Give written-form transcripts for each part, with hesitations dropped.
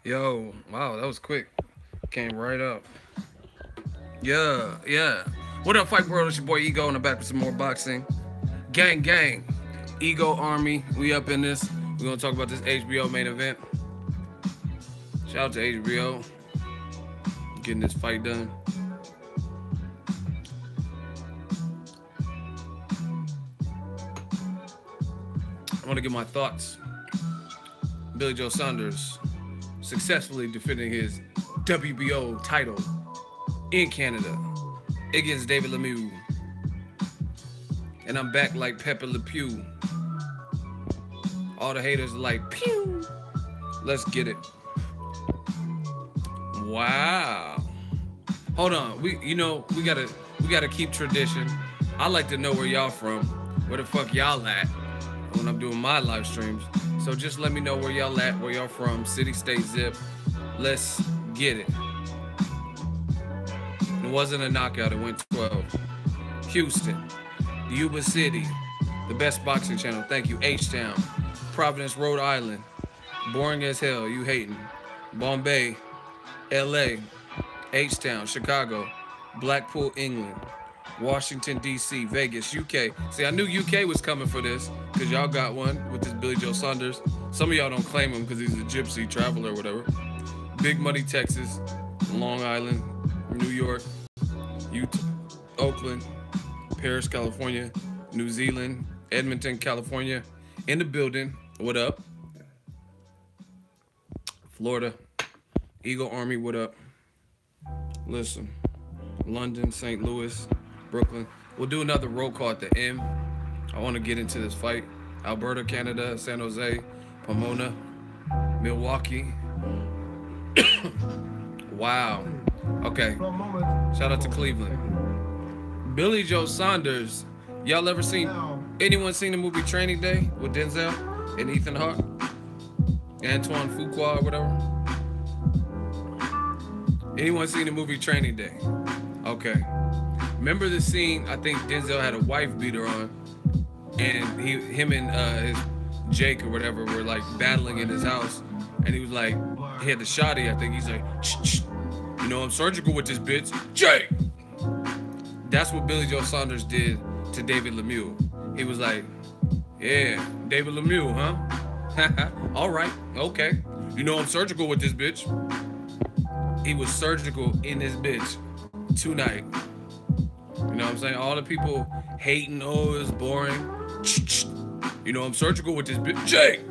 Yo, wow, that was quick. Came right up. Yeah, yeah. What up, Fight World? It's your boy Ego, and I'm back with some more boxing. Gang, gang. Ego Army, we up in this. We're gonna talk about this HBO main event. Shout out to HBO, getting this fight done. I want to give my thoughts. Billy Joe Saunders successfully defending his WBO title in Canada against David Lemieux. And I'm back like Pepe Le Pew. All the haters are like, pew. Let's get it. Wow. Hold on. We gotta keep tradition. I like to know where y'all from. Where the fuck y'all at when I'm doing my live streams. So just let me know where y'all at, where y'all from, city, state, zip. Let's get it. It wasn't a knockout, it went 12. Houston, Yuba City, the best boxing channel. Thank you. H-Town, Providence, Rhode Island. Boring as hell, you hating. Bombay, LA, H-Town, Chicago, Blackpool, England, Washington, D.C., Vegas, UK. See, I knew UK was coming for this because y'all got one with this Billy Joe Saunders. Some of y'all don't claim him because he's a gypsy traveler or whatever. Big Money, Texas, Long Island, New York, Utah, Oakland, Paris, California, New Zealand, Edmonton, California. In the building, what up? Florida, Eagle Army, what up? Listen, London, St. Louis, Brooklyn. We'll do another roll call at the end. I want to get into this fight. Alberta, Canada, San Jose, Pomona, Milwaukee. Wow. Okay. Shout out to Cleveland. Billy Joe Saunders. Y'all ever seen, anyone seen the movie Training Day with Denzel and Ethan Hawke? Antoine Fuqua or whatever? Anyone seen the movie Training Day? Okay. Remember the scene, I think Denzel had a wife beater on, and him and his Jake or whatever were like battling in his house, and he was like, he had the shotty, I think, he's like, shh, you know I'm surgical with this bitch, Jake! That's what Billy Joe Saunders did to David Lemieux. He was like, yeah, David Lemieux, huh? All right, okay. You know I'm surgical with this bitch. He was surgical in this bitch tonight. You know what I'm saying? All the people hating, oh, it's boring. You know I'm surgical with this bitch. Jake!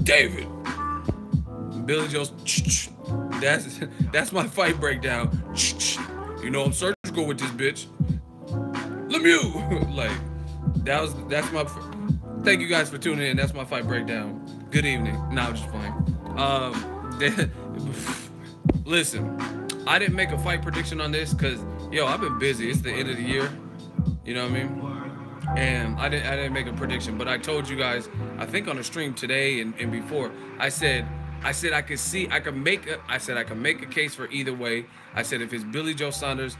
David! Billy Joe's, that's my fight breakdown. You know I'm surgical with this bitch. Lemieux! Like, that's my, thank you guys for tuning in. That's my fight breakdown. Good evening. Nah, I'm just playing. Listen, I didn't make a fight prediction on this because, yo, I've been busy. It's the end of the year. You know what I mean? And I didn't make a prediction, but I told you guys, I think on the stream today and before, I said I could make a case for either way. I said if it's Billy Joe Saunders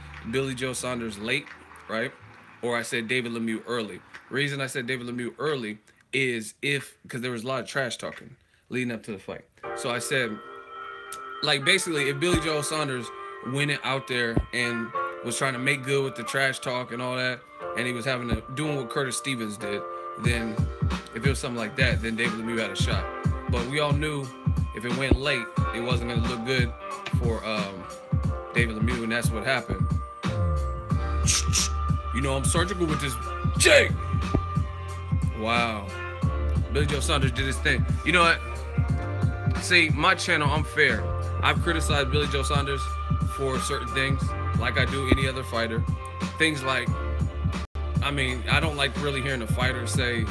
late, right? Or I said David Lemieux early. Reason I said David Lemieux early is because there was a lot of trash talking leading up to the fight. So I said, like, basically, if Billy Joe Saunders went out there and was trying to make good with the trash talk and all that, and he was doing what Curtis Stevens did, then if it was something like that, then David Lemieux had a shot. But we all knew if it went late, it wasn't going to look good for David Lemieux, and that's what happened. You know I'm surgical with this Jake. Wow. Billy Joe Saunders did his thing. You know what? See, my channel, I'm fair. I've criticized Billy Joe Saunders for certain things, like I do any other fighter. Things like, I mean, I don't like really hearing a fighter say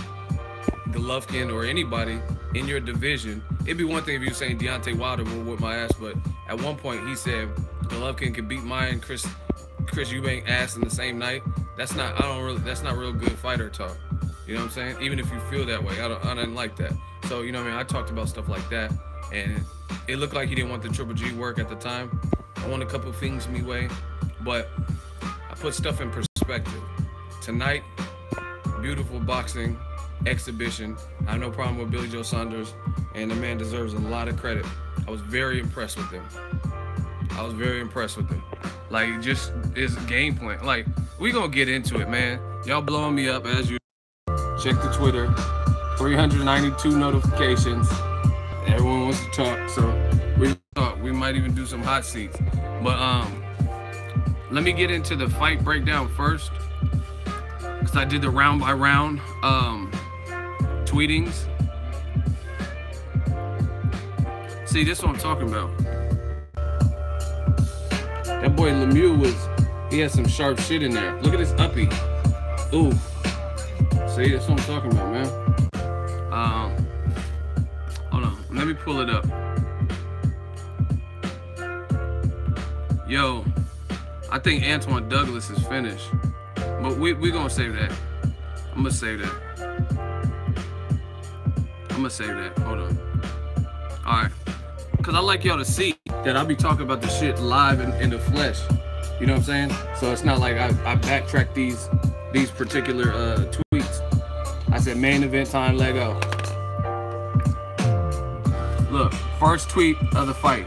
Golovkin or anybody in your division. It'd be one thing if you were saying Deontay Wilder will whip my ass, but at one point he said Golovkin could beat mine, Chris Eubank ass in the same night. That's not real good fighter talk. You know what I'm saying? Even if you feel that way, I didn't like that. So, you know what I mean? I talked about stuff like that, and it looked like he didn't want the Triple G work at the time. I want a couple of things me way, but I put stuff in perspective. Tonight, beautiful boxing, exhibition. I have no problem with Billy Joe Saunders, and the man deserves a lot of credit. I was very impressed with him. I was very impressed with him. Like, just his game plan. Like, we gonna get into it, man. Y'all blowing me up as you check the Twitter. 392 notifications. Everyone wants to talk, so we talk. We might even do some hot seats. But let me get into the fight breakdown first, because I did the round by round tweetings. See, this is what I'm talking about. That boy Lemieux he had some sharp shit in there. Look at this uppy. Ooh. See, that's what I'm talking about, man. Hold on. Let me pull it up. Yo, I think Antoine Douglas is finished. But we gonna save that. I'm gonna save that. Hold on. Alright. Cause I like y'all to see that I'll be talking about the shit live in the flesh. You know what I'm saying? So it's not like I backtrack these particular tweets. I said main event time, let go. Look, first tweet of the fight.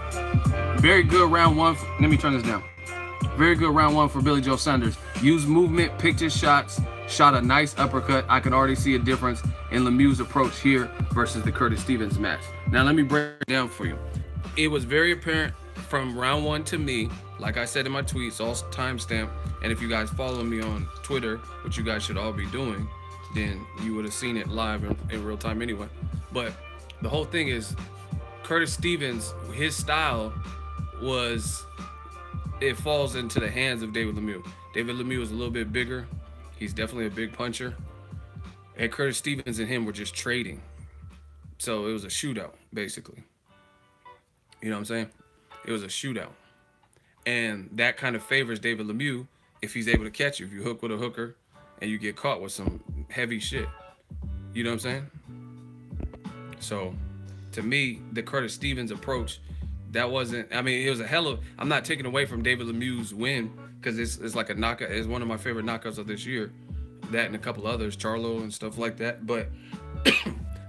Very good round one. Let me turn this down. Very good round one for Billy Joe Saunders. Used movement, picked his shots, shot a nice uppercut. I can already see a difference in Lemieux's approach here versus the Curtis Stevens match. Now let me break it down for you. It was very apparent from round one to me, like I said in my tweets, all timestamp, and if you guys follow me on Twitter, which you guys should all be doing, then you would have seen it live in real time anyway. But the whole thing is, Curtis Stevens, his style it falls into the hands of David Lemieux. David Lemieux is a little bit bigger. He's definitely a big puncher. And Curtis Stevens and him were just trading. So it was a shootout, basically. You know what I'm saying? It was a shootout. And that kind of favors David Lemieux if he's able to catch you. If you hook with a hooker and you get caught with some heavy shit. You know what I'm saying? So, to me, the Curtis Stevens approach, that wasn't, I mean, it was a hell of, I'm not taking away from David Lemieux's win, because it's like a knockout. It's one of my favorite knockouts of this year. That and a couple others, Charlo and stuff like that. But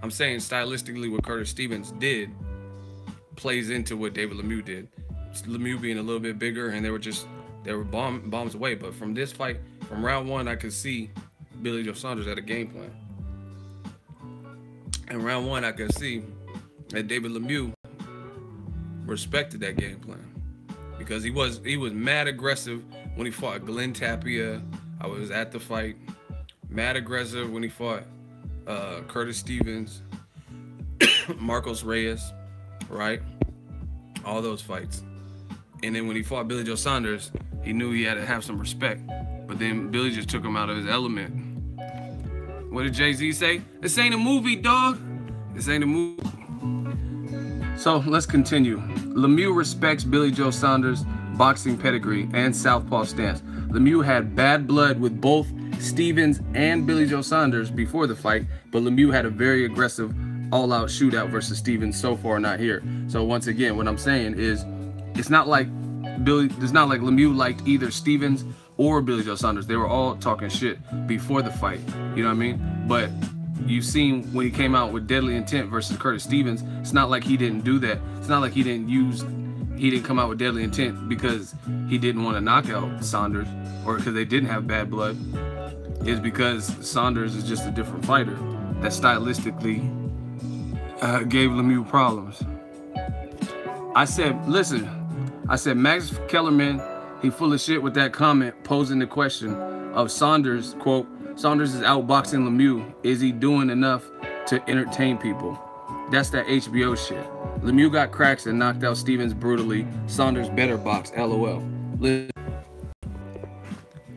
I'm saying stylistically what Curtis Stevens did plays into what David Lemieux did. Lemieux being a little bit bigger, and they were bombs away. But from this fight, from round one, I could see Billy Joe Saunders had a game plan. And round one, I could see that David Lemieux respected that game plan, because he was mad aggressive when he fought Glenn Tapia. I was at the fight. Mad aggressive when he fought Curtis Stevens, Marcos Reyes, right? All those fights. And then when he fought Billy Joe Saunders, he knew he had to have some respect. But then Billy just took him out of his element. What did Jay-Z say? This ain't a movie, dog. This ain't a movie. So let's continue. Lemieux respects Billy Joe Saunders' boxing pedigree and southpaw stance. Lemieux had bad blood with both Stevens and Billy Joe Saunders before the fight, but Lemieux had a very aggressive all-out shootout versus Stevens so far not here. So once again, what I'm saying is, it's not like Lemieux liked either Stevens or Billy Joe Saunders. They were all talking shit before the fight. You know what I mean? But you've seen when he came out with Deadly Intent versus Curtis Stevens, it's not like he didn't do that. It's not like he didn't come out with Deadly Intent because he didn't want to knock out Saunders or because they didn't have bad blood. It's because Saunders is just a different fighter that stylistically gave Lemieux problems. I said, Max Kellerman, he full of shit with that comment posing the question of Saunders, quote, Saunders is outboxing Lemieux. Is he doing enough to entertain people? That's that HBO shit. Lemieux got cracks and knocked out Stevens brutally. Saunders better box, LOL.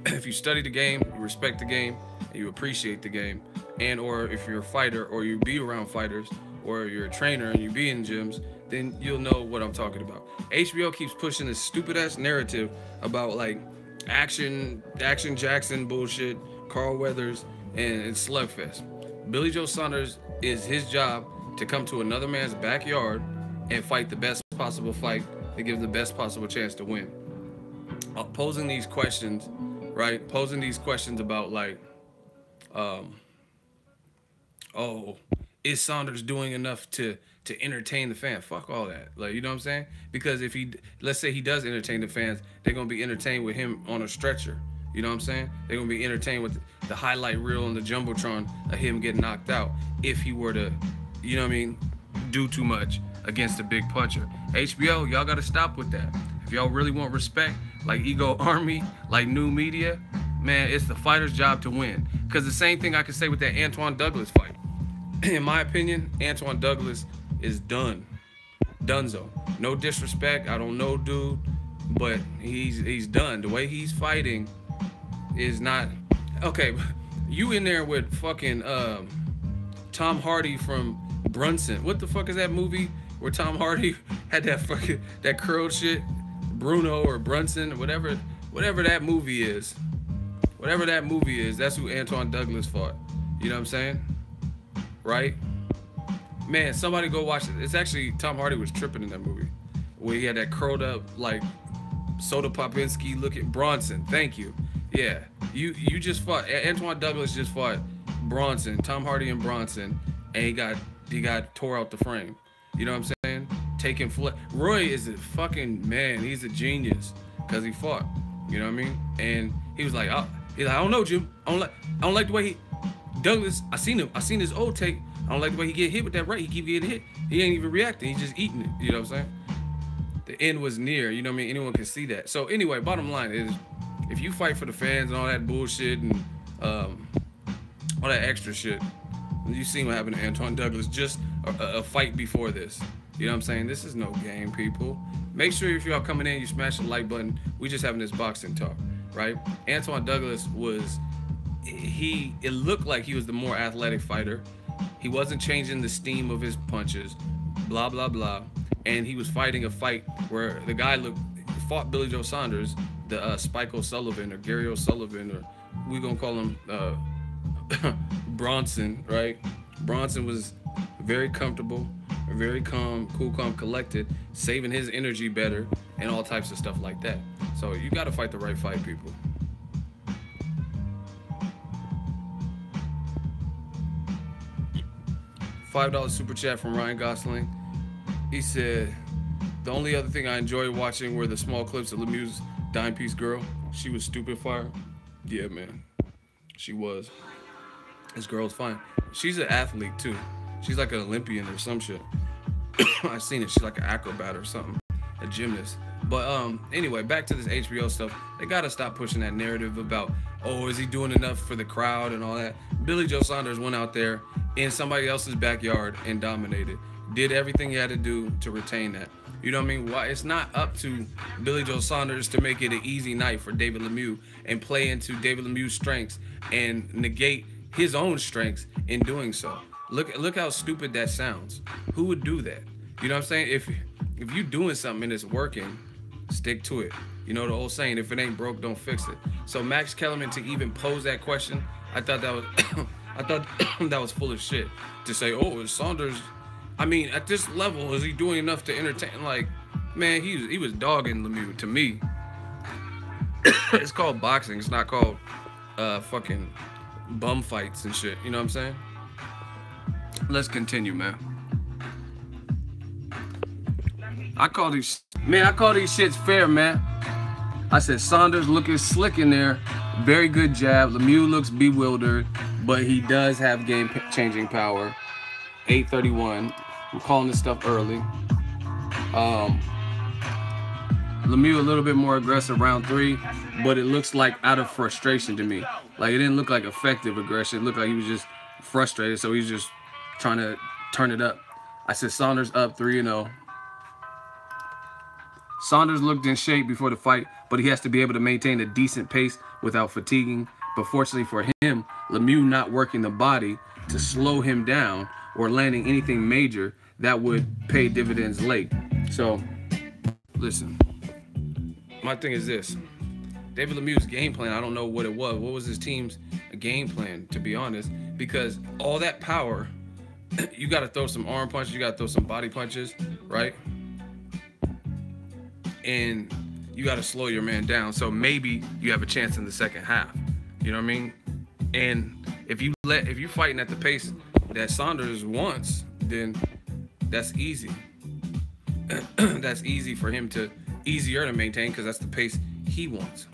If you study the game, you respect the game, and you appreciate the game, and or if you're a fighter or you be around fighters or you're a trainer and you be in gyms, then you'll know what I'm talking about. HBO keeps pushing this stupid ass narrative about like Action Jackson bullshit, Carl Weathers, and Slugfest. Billy Joe Saunders is his job to come to another man's backyard and fight the best possible fight that gives the best possible chance to win. Posing these questions, right? Posing these questions about like oh, is Saunders doing enough to entertain the fans? Fuck all that. Like, you know what I'm saying? Because if he, let's say he does entertain the fans, they're gonna be entertained with him on a stretcher. You know what I'm saying? They're gonna be entertained with the highlight reel and the jumbotron of him getting knocked out if he were to, you know what I mean, do too much against a big puncher. HBO, y'all gotta stop with that. If y'all really want respect, like Ego Army, like new media, man, it's the fighter's job to win. Because the same thing I can say with that Antoine Douglas fight. In my opinion, Antoine Douglas is done. Dunzo. No disrespect, I don't know dude, but he's done. The way he's fighting is not okay. You in there with fucking Tom Hardy from Brunson. What the fuck is that movie where Tom Hardy had that fucking that curled shit? Bruno or Brunson, whatever that movie is. Whatever that movie is, that's who Antoine Douglas fought. You know what I'm saying? Right? Man, somebody go watch it. It's actually Tom Hardy was tripping in that movie, where he had that curled up like Soda Popinski looking Bronson. Thank you. Yeah, you just fought Antoine Douglas just fought Bronson, Tom Hardy and Bronson, and he got tore out the frame. You know what I'm saying? Taking Roy is a fucking man. He's a genius because he fought. You know what I mean? And he was like, oh, he's like, I don't know, Jim. I don't like the way he Douglas. I seen him. I seen his old tape. I don't like the way he get hit with that right. He keep getting hit. He ain't even reacting. He's just eating it. You know what I'm saying? The end was near. You know what I mean? Anyone can see that. So anyway, bottom line is, if you fight for the fans and all that bullshit and all that extra shit, you seen what happened to Antoine Douglas just a fight before this. You know what I'm saying? This is no game, people. Make sure if y'all coming in, you smash the like button. We just having this boxing talk, right? Antoine Douglas was, it looked like he was the more athletic fighter. He wasn't changing the steam of his punches, blah, blah, blah. And he was fighting a fight where the guy fought Billy Joe Saunders, the Spike O'Sullivan or Gary O'Sullivan, or we gonna call him Bronson, right? Bronson was very comfortable, very calm, cool, calm, collected, saving his energy better, and all types of stuff like that. So you gotta fight the right fight, people. $5 super chat from Ryan Gosling. He said, the only other thing I enjoyed watching were the small clips of Lemieux's dime piece girl. She was stupid fire. Yeah, man. She was. This girl's fine. She's an athlete, too. She's like an Olympian or some shit. I've seen it. She's like an acrobat or something. A gymnast. But anyway, back to this HBO stuff. They got to stop pushing that narrative about, oh, is he doing enough for the crowd and all that. Billy Joe Saunders went out there in somebody else's backyard and dominated. Did everything he had to do to retain that. You know what I mean? Why? It's not up to Billy Joe Saunders to make it an easy night for David Lemieux and play into David Lemieux's strengths and negate his own strengths in doing so. Look how stupid that sounds. Who would do that? You know what I'm saying? If you doing something and it's working, stick to it. You know the old saying, if it ain't broke, don't fix it. So Max Kellerman to even pose that question, I thought that was that was full of shit. To say, oh, is Saunders, I mean, at this level, is he doing enough to entertain? Like, man, he was dogging Lemieux to me. It's called boxing. It's not called fucking bum fights and shit. You know what I'm saying? Let's continue, man. I call these shits fair, man. I said Saunders looking slick in there. Very good jab. Lemieux looks bewildered, but he does have game-changing power. 8:31. I'm calling this stuff early. Lemieux a little bit more aggressive round 3, but it looks like out of frustration to me. Like, it didn't look like effective aggression. It looked like he was just frustrated, so he's just trying to turn it up. I said Saunders up 3-0. Saunders looked in shape before the fight, but he has to be able to maintain a decent pace without fatiguing. But fortunately for him, Lemieux not working the body to slow him down or landing anything major that would pay dividends late. So, listen, my thing is this. David Lemieux's game plan, I don't know what it was. What was his team's game plan, to be honest? Because all that power, you got to throw some arm punches, you got to throw some body punches, right? And you got to slow your man down. So maybe you have a chance in the second half. You know what I mean? And if you fighting at the pace that Saunders wants, then that's easy. That's easier to maintain because that's the pace he wants.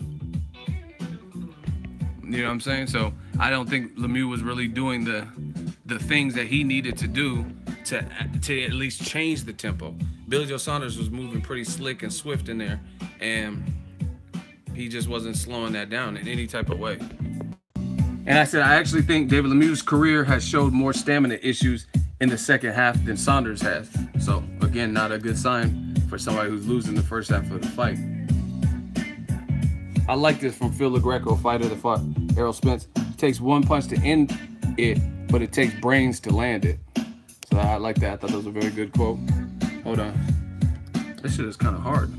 You know what I'm saying? So I don't think Lemieux was really doing the things that he needed to do to at least change the tempo. Billy Joe Saunders was moving pretty slick and swift in there, and he just wasn't slowing that down in any type of way. And I said, I actually think David Lemieux's career has showed more stamina issues in the second half than Saunders has. So, again, not a good sign for somebody who's losing the first half of the fight. I like this from Phil LaGreco, fighter that fought Errol Spence. It takes one punch to end it, but it takes brains to land it. So I like that. I thought that was a very good quote. Hold on. This shit is kind of hard.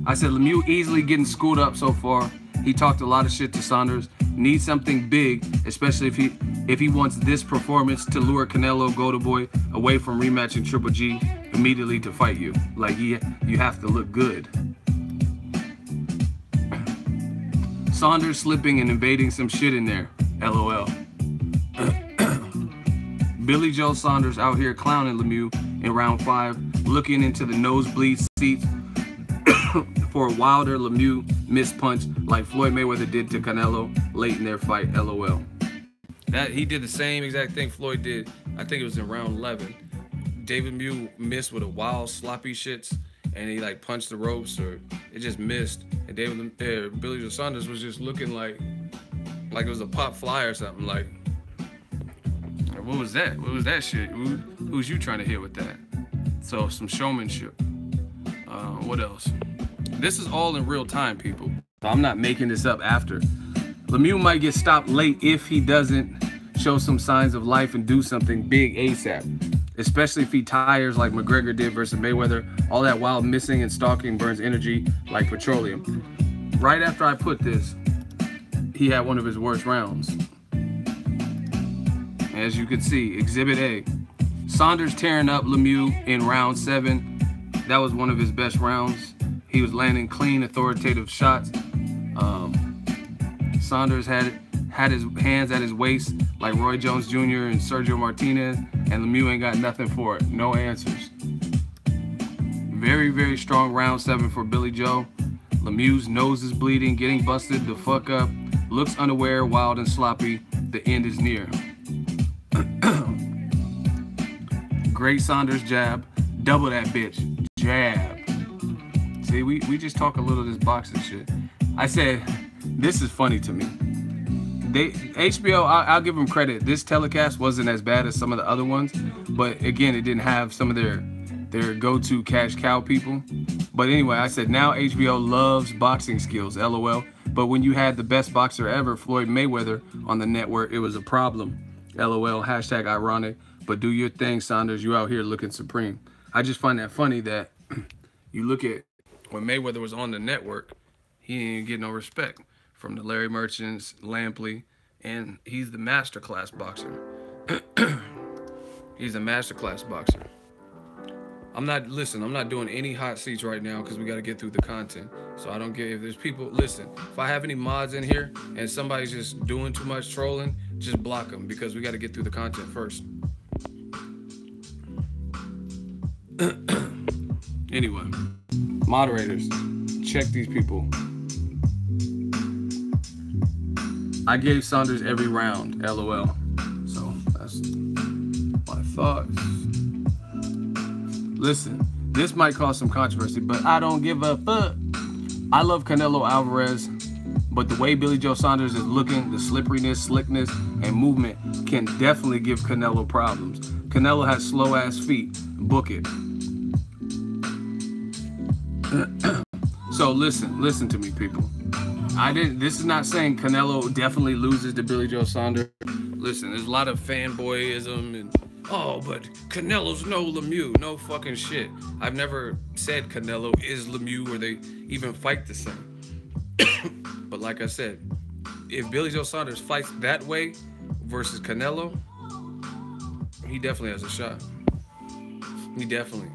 I said, Lemieux easily getting schooled up so far. He talked a lot of shit to Saunders. Needs something big, especially if he wants this performance to lure Canelo Golden Boy away from rematching Triple G immediately to fight you. Like, you have to look good. Saunders slipping and invading some shit in there. LOL. Billy Joe Saunders out here clowning Lemieux in round 5, looking into the nosebleed seats for a Wilder Lemieux missed punch like Floyd Mayweather did to Canelo late in their fight. LOL. That he did the same exact thing Floyd did. I think it was in round 11. David Lemieux missed with a wild sloppy shits, and he like punched the ropes, or it just missed. And Billy Joe Saunders was just looking like it was a pop fly or something. Like, what was that? What was that shit? Who's you trying to hit with that? So some showmanship. What else? This is all in real time, people. So I'm not making this up after. Lemieux might get stopped late if he doesn't show some signs of life and do something big ASAP. Especially if he tires like McGregor did versus Mayweather. All that while missing and stalking burns energy like petroleum. Right after I put this, he had one of his worst rounds. As you can see, Exhibit A. Saunders tearing up Lemieux in round 7. That was one of his best rounds. He was landing clean, authoritative shots. Saunders had his hands at his waist like Roy Jones Jr. and Sergio Martinez, and Lemieux ain't got nothing for it. No answers. Very, very strong round 7 for Billy Joe. Lemieux's nose is bleeding, getting busted the fuck up. Looks unaware, wild and sloppy. The end is near. Great Saunders jab. Double that bitch. Jab. See, we just talk a little of this boxing shit. I said, this is funny to me. HBO, I'll give them credit. This telecast wasn't as bad as some of the other ones, but again, it didn't have some of their go-to cash cow people. But anyway, I said, now HBO loves boxing skills, LOL. But when you had the best boxer ever, Floyd Mayweather, on the network, it was a problem. LOL, hashtag ironic. But do your thing, Saunders. You out here looking supreme. I just find that funny that you look at when Mayweather was on the network, he didn't get no respect from the Larry Merchants, Lampley, and he's the masterclass boxer. He's a masterclass boxer. I'm not doing any hot seats right now because we got to get through the content. So I don't get, if there's people, listen, if I have any mods in here and somebody's just doing too much trolling, just block them because we got to get through the content first. Anyway, moderators, check these people. I gave Saunders every round, LOL. So that's my thoughts. Listen, this might cause some controversy, but I don't give a fuck. I love Canelo Alvarez, but the way Billy Joe Saunders is looking, the slipperiness, slickness, and movement can definitely give Canelo problems. Canelo has slow-ass feet. Book it. So listen to me, people. This is not saying Canelo definitely loses to Billy Joe Saunders. Listen, there's a lot of fanboyism and, oh, but Canelo's no Lemieux. No fucking shit. I've never said Canelo is Lemieux or they even fight the same. But like I said, if Billy Joe Saunders fights that way versus Canelo, he definitely has a shot. He definitely.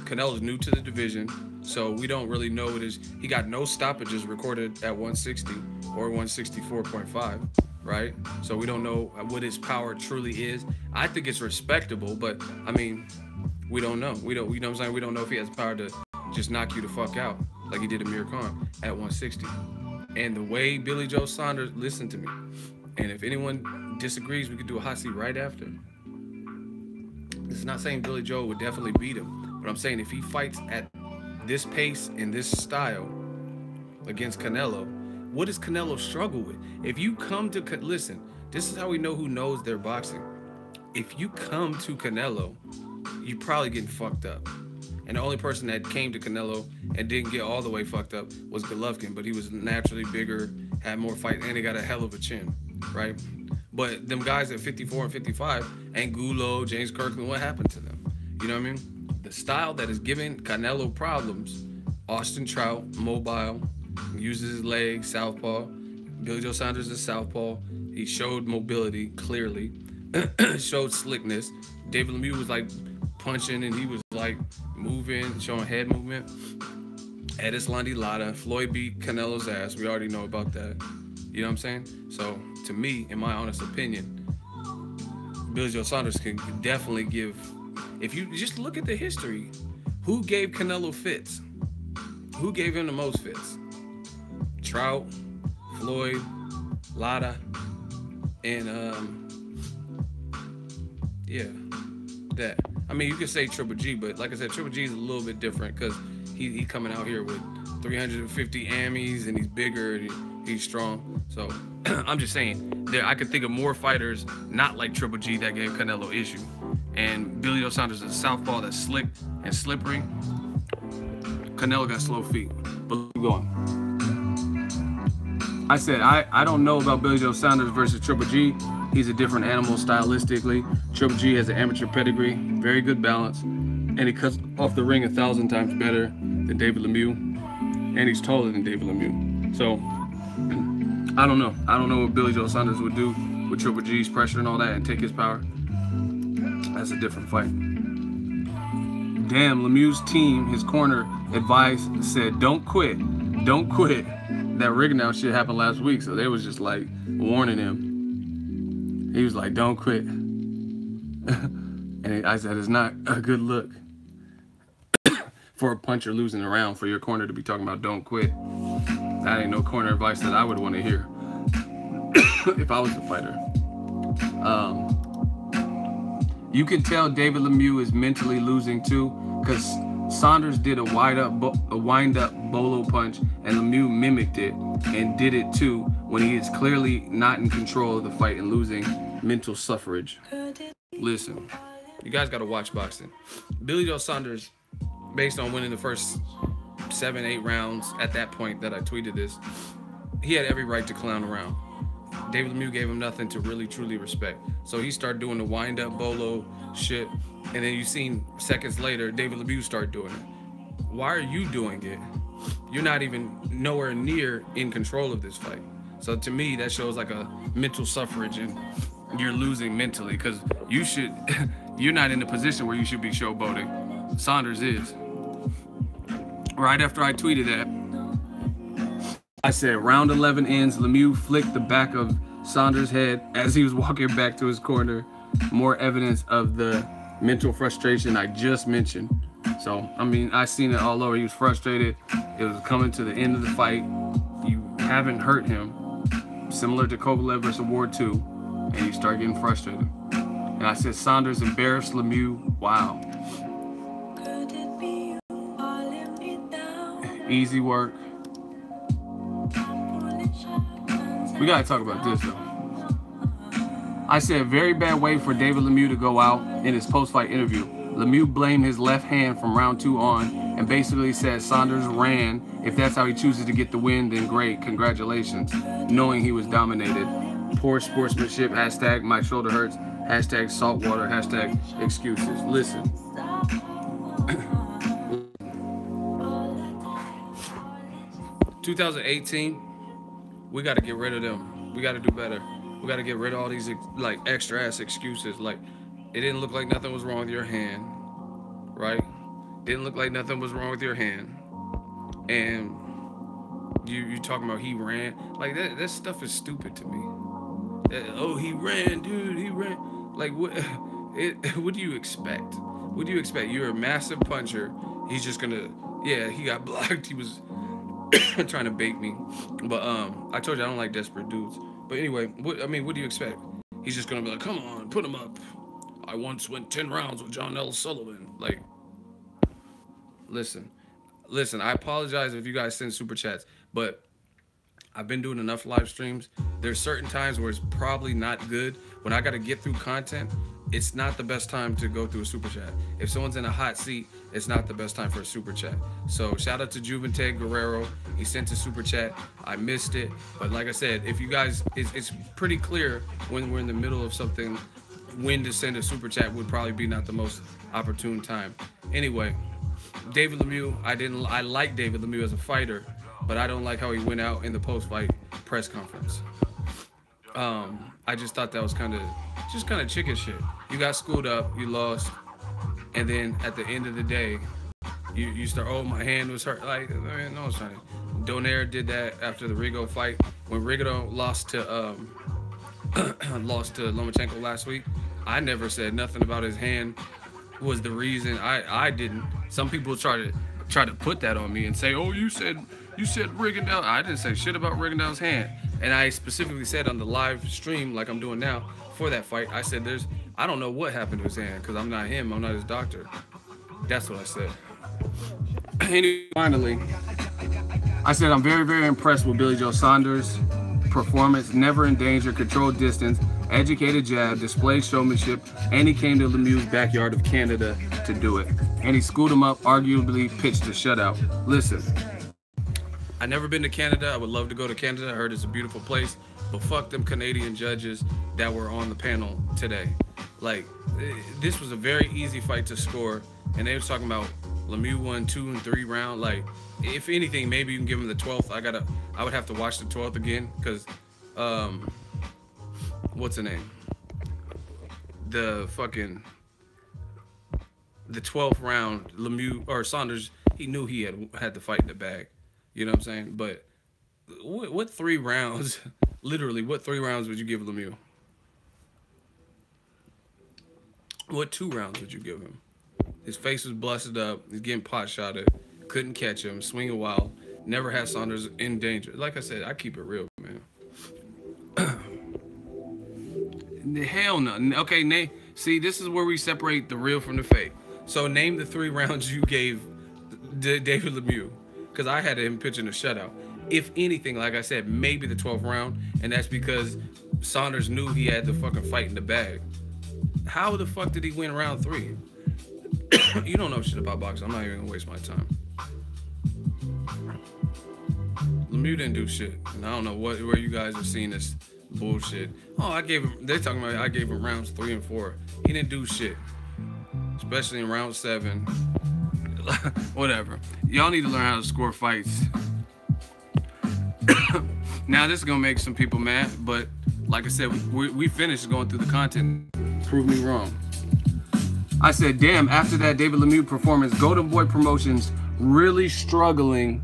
Canelo's new to the division, so we don't really know what is. He got no stoppages recorded at 160 or 164.5. right? So we don't know what his power truly is. I think it's respectable, but I mean, we don't know. We don't. You know what I'm saying? We don't know if he has the power to just knock you the fuck out like he did Amir Khan at 160. And the way Billy Joe Saunders, listen to me. And if anyone disagrees, we could do a hot seat right after. This is not saying Billy Joe would definitely beat him, but I'm saying if he fights at this pace and this style against Canelo, what does Canelo struggle with? If you come to, listen, this is how we know who knows their boxing. If you come to Canelo, you're probably getting fucked up. And the only person that came to Canelo and didn't get all the way fucked up was Golovkin, but he was naturally bigger, had more fight, and he got a hell of a chin, right? But them guys at 54 and 55, Angulo, James Kirkland, what happened to them? You know what I mean? The style that is giving Canelo problems, Austin Trout, mobile, uses his legs, southpaw. Billy Joe Saunders is southpaw. He showed mobility clearly, showed slickness. David Lemieux was like punching and he was like moving, showing head movement. Edis Landilada, Floyd beat Canelo's ass. We already know about that. You know what I'm saying? So to me, in my honest opinion, Billy Joe Saunders can definitely give. If you just look at the history, who gave Canelo fits? Who gave him the most fits? Trout, Floyd, Lada, and yeah, that. I mean, you could say Triple G, but like I said, Triple G is a little bit different because he coming out here with 350 Amis and he's bigger and he's strong. So I'm just saying, I could think of more fighters not like Triple G that gave Canelo issue. And Billy Joe Saunders is a southpaw that's slick and slippery. Canelo got slow feet. But keep going. I said, I don't know about Billy Joe Saunders versus Triple G. He's a different animal stylistically. Triple G has an amateur pedigree, very good balance, and he cuts off the ring 1,000 times better than David Lemieux, and he's taller than David Lemieux. So, I don't know. I don't know what Billy Joe Saunders would do with Triple G's pressure and all that and take his power. That's a different fight. Damn, Lemieux's team, his corner advice said, don't quit. Don't quit. That Rigondeaux shit happened last week, so they was just like warning him. He was like, don't quit. And I said, it's not a good look for a puncher losing a round for your corner to be talking about don't quit. That ain't no corner advice that I would want to hear if I was the fighter. You can tell David Lemieux is mentally losing too, because Saunders did a wind-up bolo punch, and Lemieux mimicked it and did it too when he is clearly not in control of the fight and losing mental suffrage. Listen, you guys got to watch boxing. Billy Joe Saunders, based on winning the first 7-8 rounds at that point that I tweeted this, he had every right to clown around. David Lemieux gave him nothing to really truly respect. So he started doing the wind-up bolo shit, and then you seen seconds later, David Lemieux start doing it. Why are you doing it? You're not even nowhere near in control of this fight. So to me, that shows like a mental suffrage, and you're losing mentally because you're not in the position where you should be showboating. Saunders is. Right after I tweeted that, I said, round 11 ends, Lemieux flicked the back of Saunders' head as he was walking back to his corner. More evidence of the mental frustration I just mentioned. So, I mean, I seen it all over. He was frustrated. It was coming to the end of the fight. You haven't hurt him. Similar to Kovalev versus Ward 2. And you start getting frustrated. And I said, Saunders embarrassed Lemieux. Wow. Easy work. We gotta talk about this though. I said, very bad way for David Lemieux to go out in his post-fight interview. Lemieux blamed his left hand from round 2 on and basically said Saunders ran. If that's how he chooses to get the win, then great, congratulations. Knowing he was dominated. Poor sportsmanship, hashtag my shoulder hurts, hashtag saltwater, hashtag excuses. Listen. 2018, we got to get rid of them. We got to do better. We got to get rid of all these like extra ass excuses. Like, it didn't look like nothing was wrong with your hand, right? Didn't look like nothing was wrong with your hand. And you talking about he ran. Like, that stuff is stupid to me. Oh, he ran, dude. He ran. Like what? What do you expect? What do you expect? You're a massive puncher. He's just gonna. Yeah, he got blocked. He was trying to bait me. But I told you I don't like desperate dudes. But anyway, what do you expect? He's just gonna be like, come on, put him up. I once went 10 rounds with John L. Sullivan. Like, listen, listen. I apologize if you guys send super chats, but I've been doing enough live streams. There's certain times where it's probably not good. When I got to get through content, it's not the best time to go through a super chat. If someone's in a hot seat, it's not the best time for a super chat. So shout out to Juvente Guerrero. He sent a super chat. I missed it. But like I said, if you guys, it's pretty clear when we're in the middle of something, when to send a super chat would probably be not the most opportune time. Anyway, David Lemieux, I like David Lemieux as a fighter, but I don't like how he went out in the post-fight press conference. I just thought that was kind of chicken shit. You got schooled up, you lost, and then at the end of the day, you start, oh, my hand was hurt. Like, man, no, it's not. Donaire did that after the Rigo fight. When Rigo lost to Lomachenko last week, I never said nothing about his hand was the reason. I didn't. Some people try to put that on me and say, oh, you said Rigondeaux. I didn't say shit about Rigondeaux's hand. And I specifically said on the live stream, like I'm doing now, for that fight, I said I don't know what happened to his hand, because I'm not him, I'm not his doctor. That's what I said. Anyway, finally, I said I'm very, very impressed with Billy Joe Saunders' performance. Never in danger, controlled distance, educated jab, displayed showmanship, and he came to Lemieux's backyard of Canada to do it. And he schooled him up, arguably pitched a shutout. Listen, I've never been to Canada. I would love to go to Canada. I heard it's a beautiful place. But fuck them Canadian judges that were on the panel today. Like, this was a very easy fight to score. And they were talking about Lemieux won 2 and 3 rounds. Like, if anything, maybe you can give him the 12th. I would have to watch the 12th again, because what's the name? The 12th round, Lemieux or Saunders, he knew he had the fight in the bag. You know what I'm saying? But what 3 rounds, literally, what 3 rounds would you give Lemieux? What 2 rounds would you give him? His face was busted up. He's getting pot shotted. Couldn't catch him. Swing a while. Never had Saunders in danger. Like I said, I keep it real, man. Hell no. Okay, see, this is where we separate the real from the fake. So name the 3 rounds you gave David Lemieux, because I had him pitching a shutout. If anything, like I said, maybe the 12th round, and that's because Saunders knew he had the fucking fight in the bag. How the fuck did he win round 3? You don't know shit about boxing. I'm not even gonna waste my time. Lemieux didn't do shit, and I don't know where you guys are seeing this bullshit. Oh, they're talking about I gave him rounds 3 and 4. He didn't do shit, especially in round 7. Whatever. Y'all need to learn how to score fights. Now this is gonna make some people mad, but like I said, we finished going through the content. Prove me wrong. I said, damn, after that David Lemieux performance, Golden Boy Promotions really struggling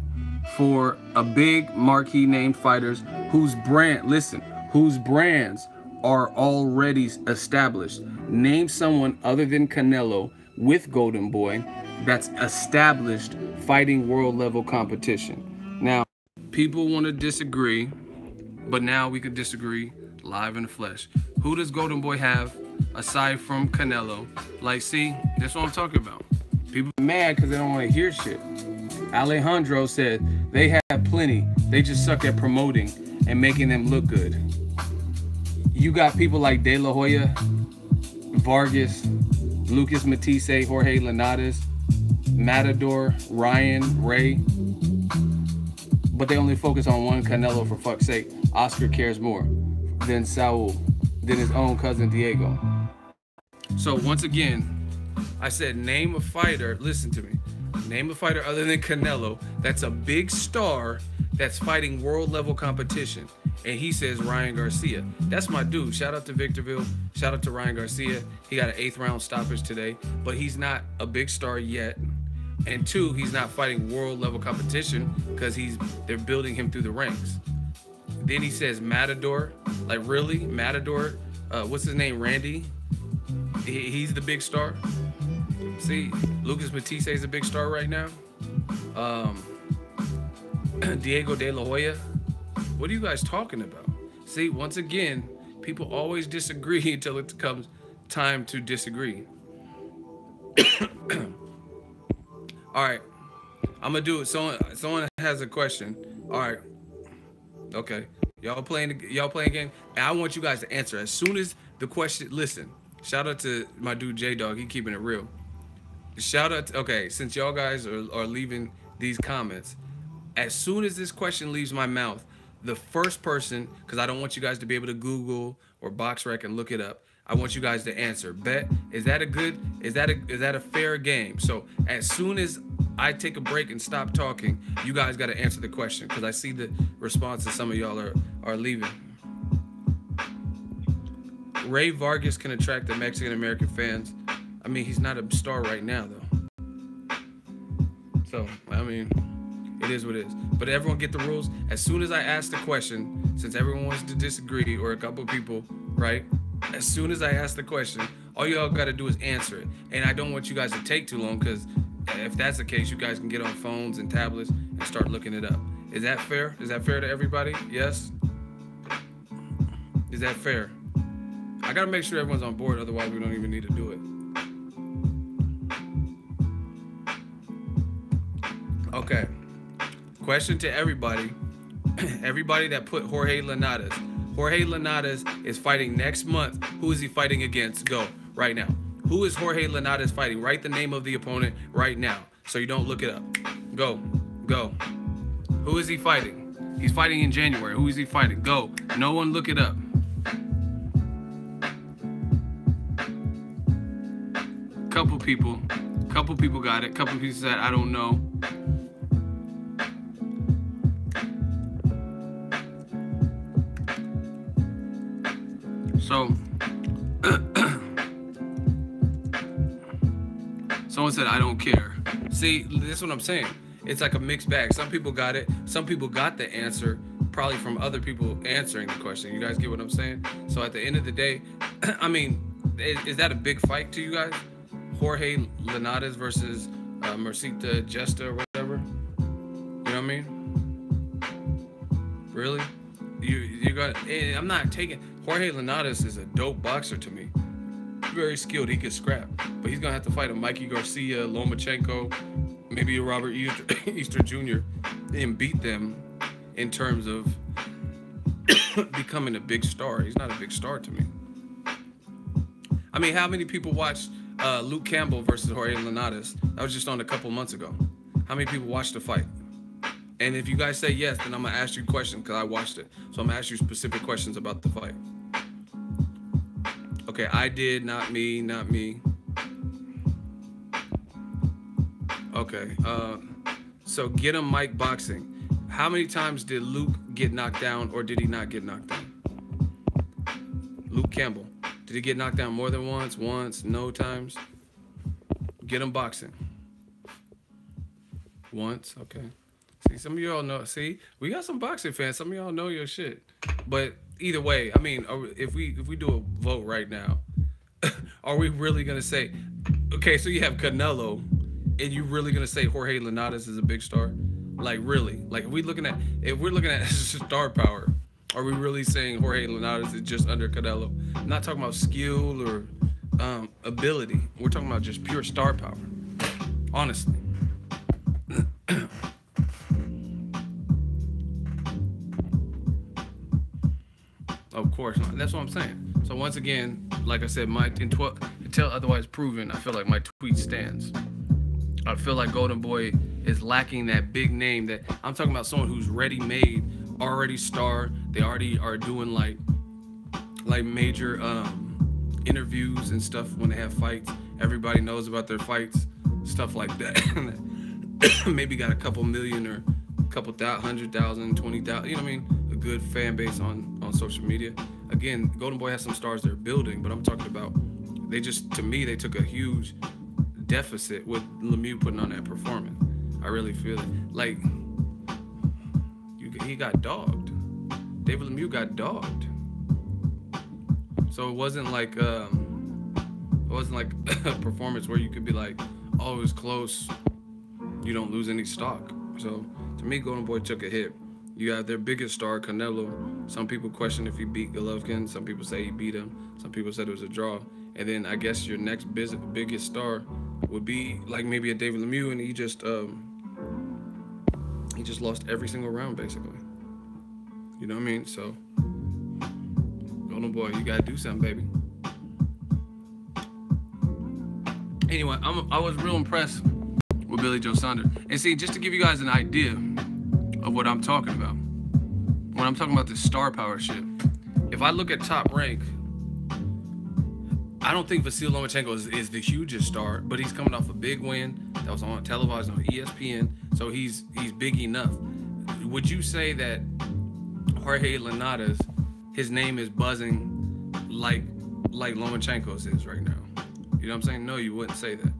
for a big marquee named fighters whose brands are already established. Name someone other than Canelo with Golden Boy that's established fighting world level competition. Now, people want to disagree, but now we could disagree live in the flesh. Who does Golden Boy have aside from Canelo? Like, see, that's what I'm talking about. People are mad because they don't want to hear shit. Alejandro said they have plenty. They just suck at promoting and making them look good. You got people like De La Hoya, Vargas, Lucas Matisse, Jorge Linares, Matador, Ryan, Ray. But they only focus on one Canelo, for fuck's sake. Oscar cares more than Saul, than his own cousin Diego. So once again, I said name a fighter, listen to me, name a fighter other than Canelo that's a big star that's fighting world level competition. And he says Ryan Garcia. That's my dude. Shout out to Victorville. Shout out to Ryan Garcia. He got an 8th round stoppage today, but he's not a big star yet. And 2, he's not fighting world level competition because they're building him through the ranks. Then he says Matador. Like, really? Matador? What's his name? Randy? He's the big star. See, Lucas Matisse is a big star right now. Diego De La Hoya. What are you guys talking about? See, once again, people always disagree until it comes time to disagree. All right, I'm gonna do it. Someone has a question. All right, okay. Y'all playing a game, and I want you guys to answer as soon as the question. Listen, shout out to my dude J Dog. He keeping it real. Shout out. Okay, since y'all guys are leaving these comments, as soon as this question leaves my mouth, the first person, because I don't want you guys to be able to Google or BoxRec and look it up. I want you guys to answer. Bet, is that a fair game? So as soon as I take a break and stop talking, you guys got to answer the question, because I see the responses some of y'all are leaving. Ray Vargas can attract the Mexican American fans. I mean, he's not a star right now though. So I mean, it is what it is. But everyone get the rules. As soon as I ask the question, since everyone wants to disagree, or a couple people, right? As soon as I ask the question, all y'all got to do is answer it. And I don't want you guys to take too long, because if that's the case, you guys can get on phones and tablets and start looking it up. Is that fair? Is that fair to everybody? Yes? Is that fair? I got to make sure everyone's on board, otherwise we don't even need to do it. Okay. Question to everybody. Everybody that put Jorge Linares. Jorge Linares is fighting next month. Who is he fighting against? Go right now. Who is Jorge Linares fighting? Write the name of the opponent right now, so you don't look it up. Go. Who is he fighting? He's fighting in January. Who is he fighting? Go. No one look it up. Couple people got it. Couple people said, I don't know. So, someone said, I don't care. See, this is what I'm saying. It's like a mixed bag. Some people got it. Some people got the answer, probably from other people answering the question. You guys get what I'm saying? So at the end of the day, I mean, is that a big fight to you guys? Jorge Linares versus Mercita Gesta or whatever? You know what I mean? Really? You got, I'm not taking, Jorge Linares is a dope boxer to me. Very skilled, he can scrap. But he's gonna have to fight a Mikey Garcia, Lomachenko, maybe a Robert Easter Jr. and beat them in terms of becoming a big star. He's not a big star to me. I mean, how many people watched Luke Campbell versus Jorge Linares? That was just on a couple months ago. How many people watched the fight? And if you guys say yes, then I'm going to ask you questions, because I watched it. So I'm going to ask you specific questions about the fight. Okay, I did, not me. Okay, so get him Mike Boxing. How many times did Luke get knocked down, or did he not get knocked down? Luke Campbell. Did he get knocked down more than once? Once? No times? Get him Boxing. Once? Okay. See, some of y'all know. See, we got some boxing fans. Some of y'all know your shit. But either way, I mean, if we do a vote right now, are we really gonna say, okay, so you have Canelo, and you really gonna say Jorge Linares is a big star? Like, really? Like, if we're looking at star power, are we really saying Jorge Linares is just under Canelo? I'm not talking about skill or ability. We're talking about just pure star power. Honestly. Of course not. That's what I'm saying. So once again, like I said, until otherwise proven, I feel like my tweet stands. I feel like Golden Boy is lacking that big name. That I'm talking about someone who's ready-made, already star. They already are doing like major interviews and stuff when they have fights. Everybody knows about their fights, stuff like that. Maybe got a couple million or a couple 100,000, 20,000. You know what I mean? A good fan base on social media. Again, Golden Boy has some stars they're building, but I'm talking about to me, they took a huge deficit with Lemieux putting on that performance. I really feel it. Like, he got dogged. David Lemieux got dogged. So it wasn't like a performance where you could be like, oh, it was close. You don't lose any stock. So to me, Golden Boy took a hit. You got their biggest star, Canelo. Some people question if he beat Golovkin. Some people say he beat him. Some people said it was a draw. And then I guess your next biggest star would be like maybe a David Lemieux, and he just lost every single round basically. You know what I mean? So Golden Boy, you gotta do something, baby. Anyway, I was real impressed with Billy Joe Saunders. And see, just to give you guys an idea of what I'm talking about, when I'm talking about this star power shit, if I look at top rank, I don't think Vasyl Lomachenko is the hugest star, but he's coming off a big win that was on televised on ESPN, so he's big enough. Would you say that Jorge Linares, his name is buzzing like Lomachenko's is right now? You know what I'm saying? No, you wouldn't say that.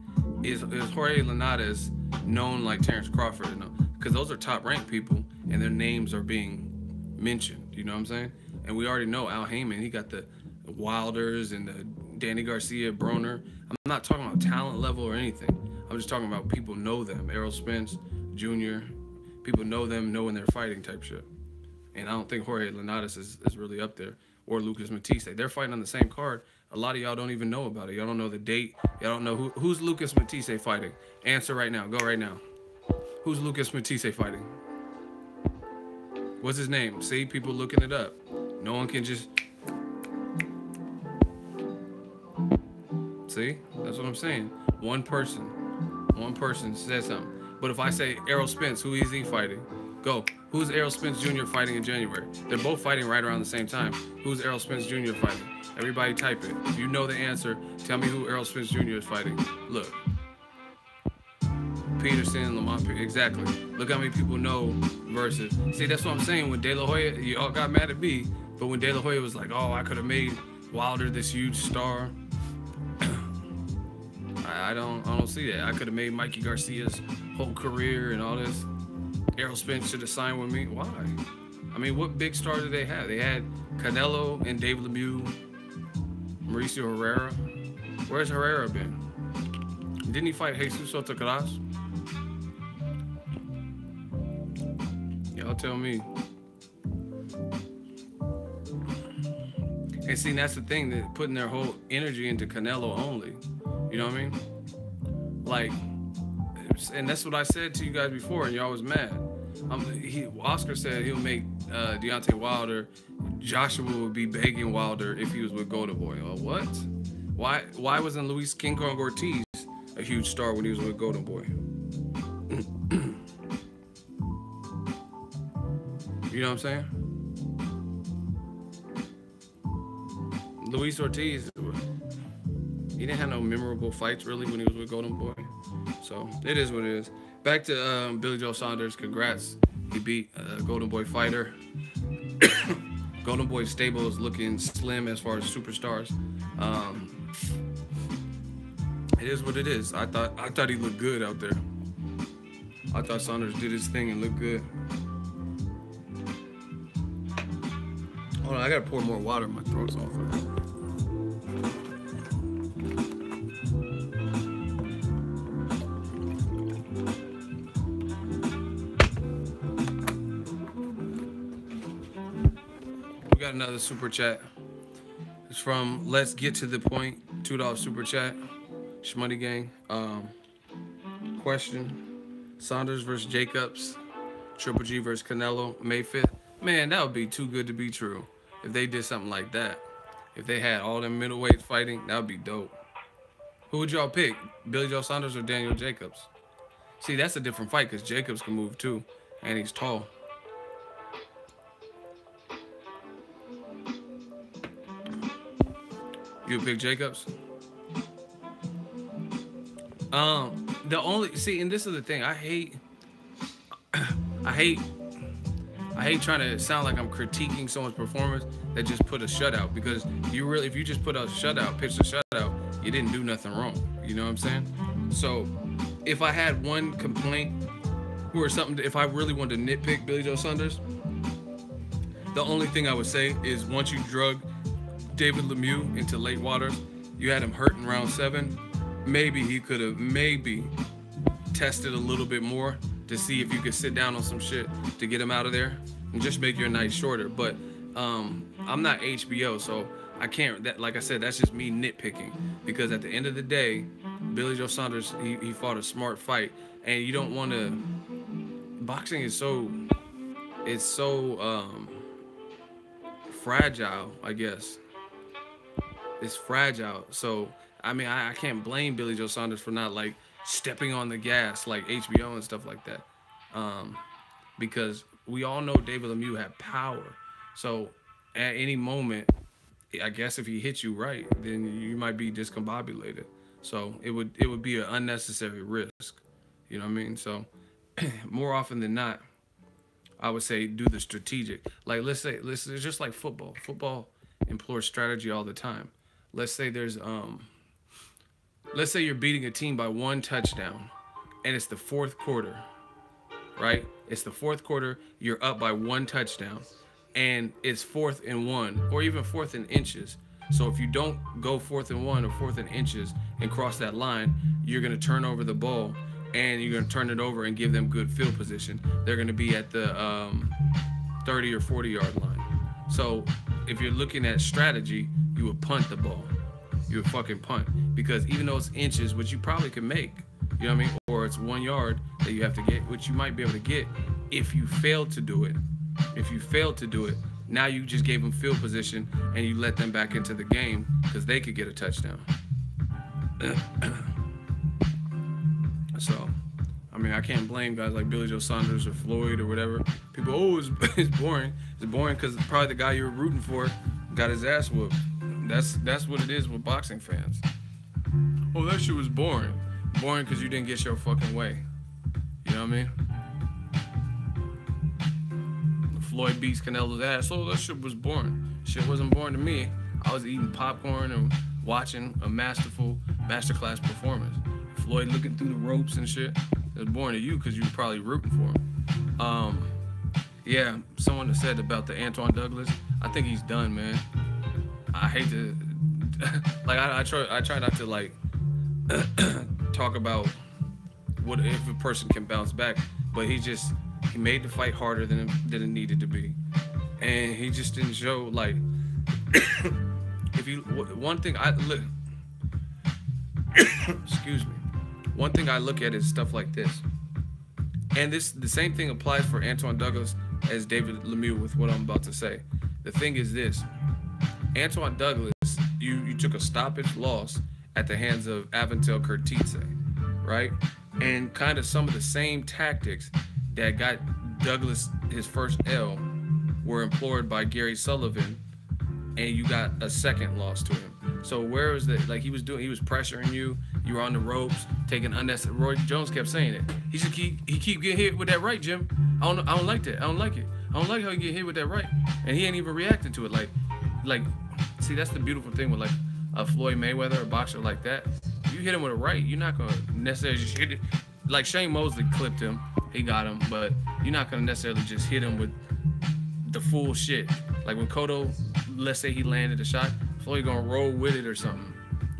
Is Jorge Linares known like Terrence Crawford? You know, because those are top ranked people and their names are being mentioned. You know what I'm saying? And we already know Al Heyman, he got the Wilders and the Danny Garcia, Broner. I'm not talking about talent level or anything. I'm just talking about people know them. Errol Spence Jr., people know them, know when they're fighting type shit. And I don't think Jorge Linares is really up there. Or Lucas Matisse. They're fighting on the same card. A lot of y'all don't even know about it. Y'all don't know the date. Y'all don't know who's Lucas Matisse fighting. Answer right now. Go right now. Who's Lucas Matisse fighting? What's his name? See, people looking it up. No one can just... See? That's what I'm saying. One person says something. But if I say Errol Spence, who is he fighting? Go. Who's Errol Spence Jr. fighting in January? They're both fighting right around the same time. Who's Errol Spence Jr. fighting? Everybody type it. If you know the answer, tell me who Errol Spence Jr. is fighting. Look. Peterson, Lamont, exactly. Look how many people know versus. See, that's what I'm saying. When De La Hoya, you all got mad at me, but when De La Hoya was like, oh, I could have made Wilder this huge star. I don't see that. I could have made Mikey Garcia's whole career and all this. Errol Spence should have signed with me. Why? I mean, what big star did they have? They had Canelo and David Lemieux, Mauricio Herrera. Where's Herrera been? Didn't he fight Jesus Sotocaras? Y'all tell me. And see, that's the thing, that putting their whole energy into Canelo only. You know what I mean? Like, and that's what I said to you guys before, and y'all was mad. Oscar said he'll make Deontay Wilder. Joshua would be begging Wilder if he was with Golden Boy. Oh, what? Why wasn't Luis King Kong Ortiz a huge star when he was with Golden Boy? You know what I'm saying? Luis Ortiz, he didn't have no memorable fights really when he was with Golden Boy. So it is what it is. Back to Billy Joe Saunders. Congrats. He beat Golden Boy fighter. Golden Boy stable is looking slim as far as superstars. It is what it is. I thought he looked good out there. I thought Saunders did his thing and looked good. Hold on, I gotta pour more water. My throat's off. Got another super chat. It's from Let's Get to the Point, $2 super chat. Shmoney Gang. Question: Saunders versus Jacobs, Triple G versus Canelo, May 5th. Man, that would be too good to be true. If they did something like that, if they had all them middleweights fighting, that would be dope. Who would y'all pick, Billy Joe Saunders or Daniel Jacobs? See, that's a different fight because Jacobs can move too, and he's tall. You would pick Jacobs? And this is the thing, I hate trying to sound like I'm critiquing someone's performance that just put a shutout, because if you just put a shutout, pitched a shutout, you didn't do nothing wrong. You know what I'm saying? So if I had one complaint or something, if I really wanted to nitpick Billy Joe Saunders, The only thing I would say is once you drug David Lemieux into late waters, you had him hurt in round 7. Maybe he could have tested a little bit more to see if you could sit down on some shit to get him out of there and just make your night shorter. But I'm not HBO, so I can't. That, like I said, that's just me nitpicking, because at the end of the day, Billy Joe Saunders, he fought a smart fight, and you don't want to. Boxing is so fragile, I guess. It's fragile. So I mean, I can't blame Billy Joe Saunders for not like stepping on the gas like HBO and stuff like that, because we all know David Lemieux had power. So at any moment, I guess if he hits you right, then you might be discombobulated. So it would be an unnecessary risk. You know what I mean? So more often than not, I would say do the strategic. Like let's say it's just like football. Football employs strategy all the time. Let's say let's say you're beating a team by 1 touchdown, and it's the 4th quarter, right? It's the 4th quarter. You're up by 1 touchdown, and it's 4th and 1, or even 4th and inches. So if you don't go 4th and 1 or 4th and inches and cross that line, you're gonna turn over the ball, and you're gonna turn it over and give them good field position. They're gonna be at the 30 or 40-yard line. So if you're looking at strategy, you would punt the ball. You would fucking punt, because even though it's inches, which you probably could make, you know what I mean, or it's 1 yard that you have to get, which you might be able to get if you fail to do it. If you fail to do it, now you just gave them field position and you let them back into the game because they could get a touchdown. So, I mean, I can't blame guys like Billy Joe Saunders or Floyd or whatever. People, oh, it's boring. It's boring because probably the guy you were rooting for got his ass whooped. That's what it is with boxing fans. Oh, that shit was boring. Boring because you didn't get your fucking way. You know what I mean? Floyd beats Canelo's ass. Oh, that shit was boring. Shit wasn't boring to me. I was eating popcorn and watching a masterclass performance. Floyd looking through the ropes and shit. It was boring to you because you were probably rooting for him. Yeah, someone that said about the Antoine Douglas, I think he's done, man. I hate to, like, I try not to, like, talk about what if a person can bounce back, but he made the fight harder than it needed to be, and he just didn't show, like, one thing I look, excuse me, one thing I look at is stuff like this, and the same thing applies for Antoine Douglas as David Lemieux with what I'm about to say. The thing is this. Antoine Douglas, you took a stoppage loss at the hands of Aventel Curtitze, right? And kind of some of the same tactics that got Douglas his first L were employed by Gary Sullivan, and you got a second loss to him. So where is that? Like he was pressuring you. You were on the ropes, taking unnecessary. Roy Jones kept saying it. He keep getting hit with that right, Jim. I don't like that. I don't like it. I don't like how you get hit with that right, and he ain't even reacting to it. Like, see, that's the beautiful thing with like a Floyd Mayweather, a boxer like that. You hit him with a right, you're not gonna necessarily just hit it. Like Shane Mosley clipped him, he got him, but you're not gonna necessarily just hit him with the full shit. Like when Cotto, let's say he landed a shot, Floyd gonna roll with it or something.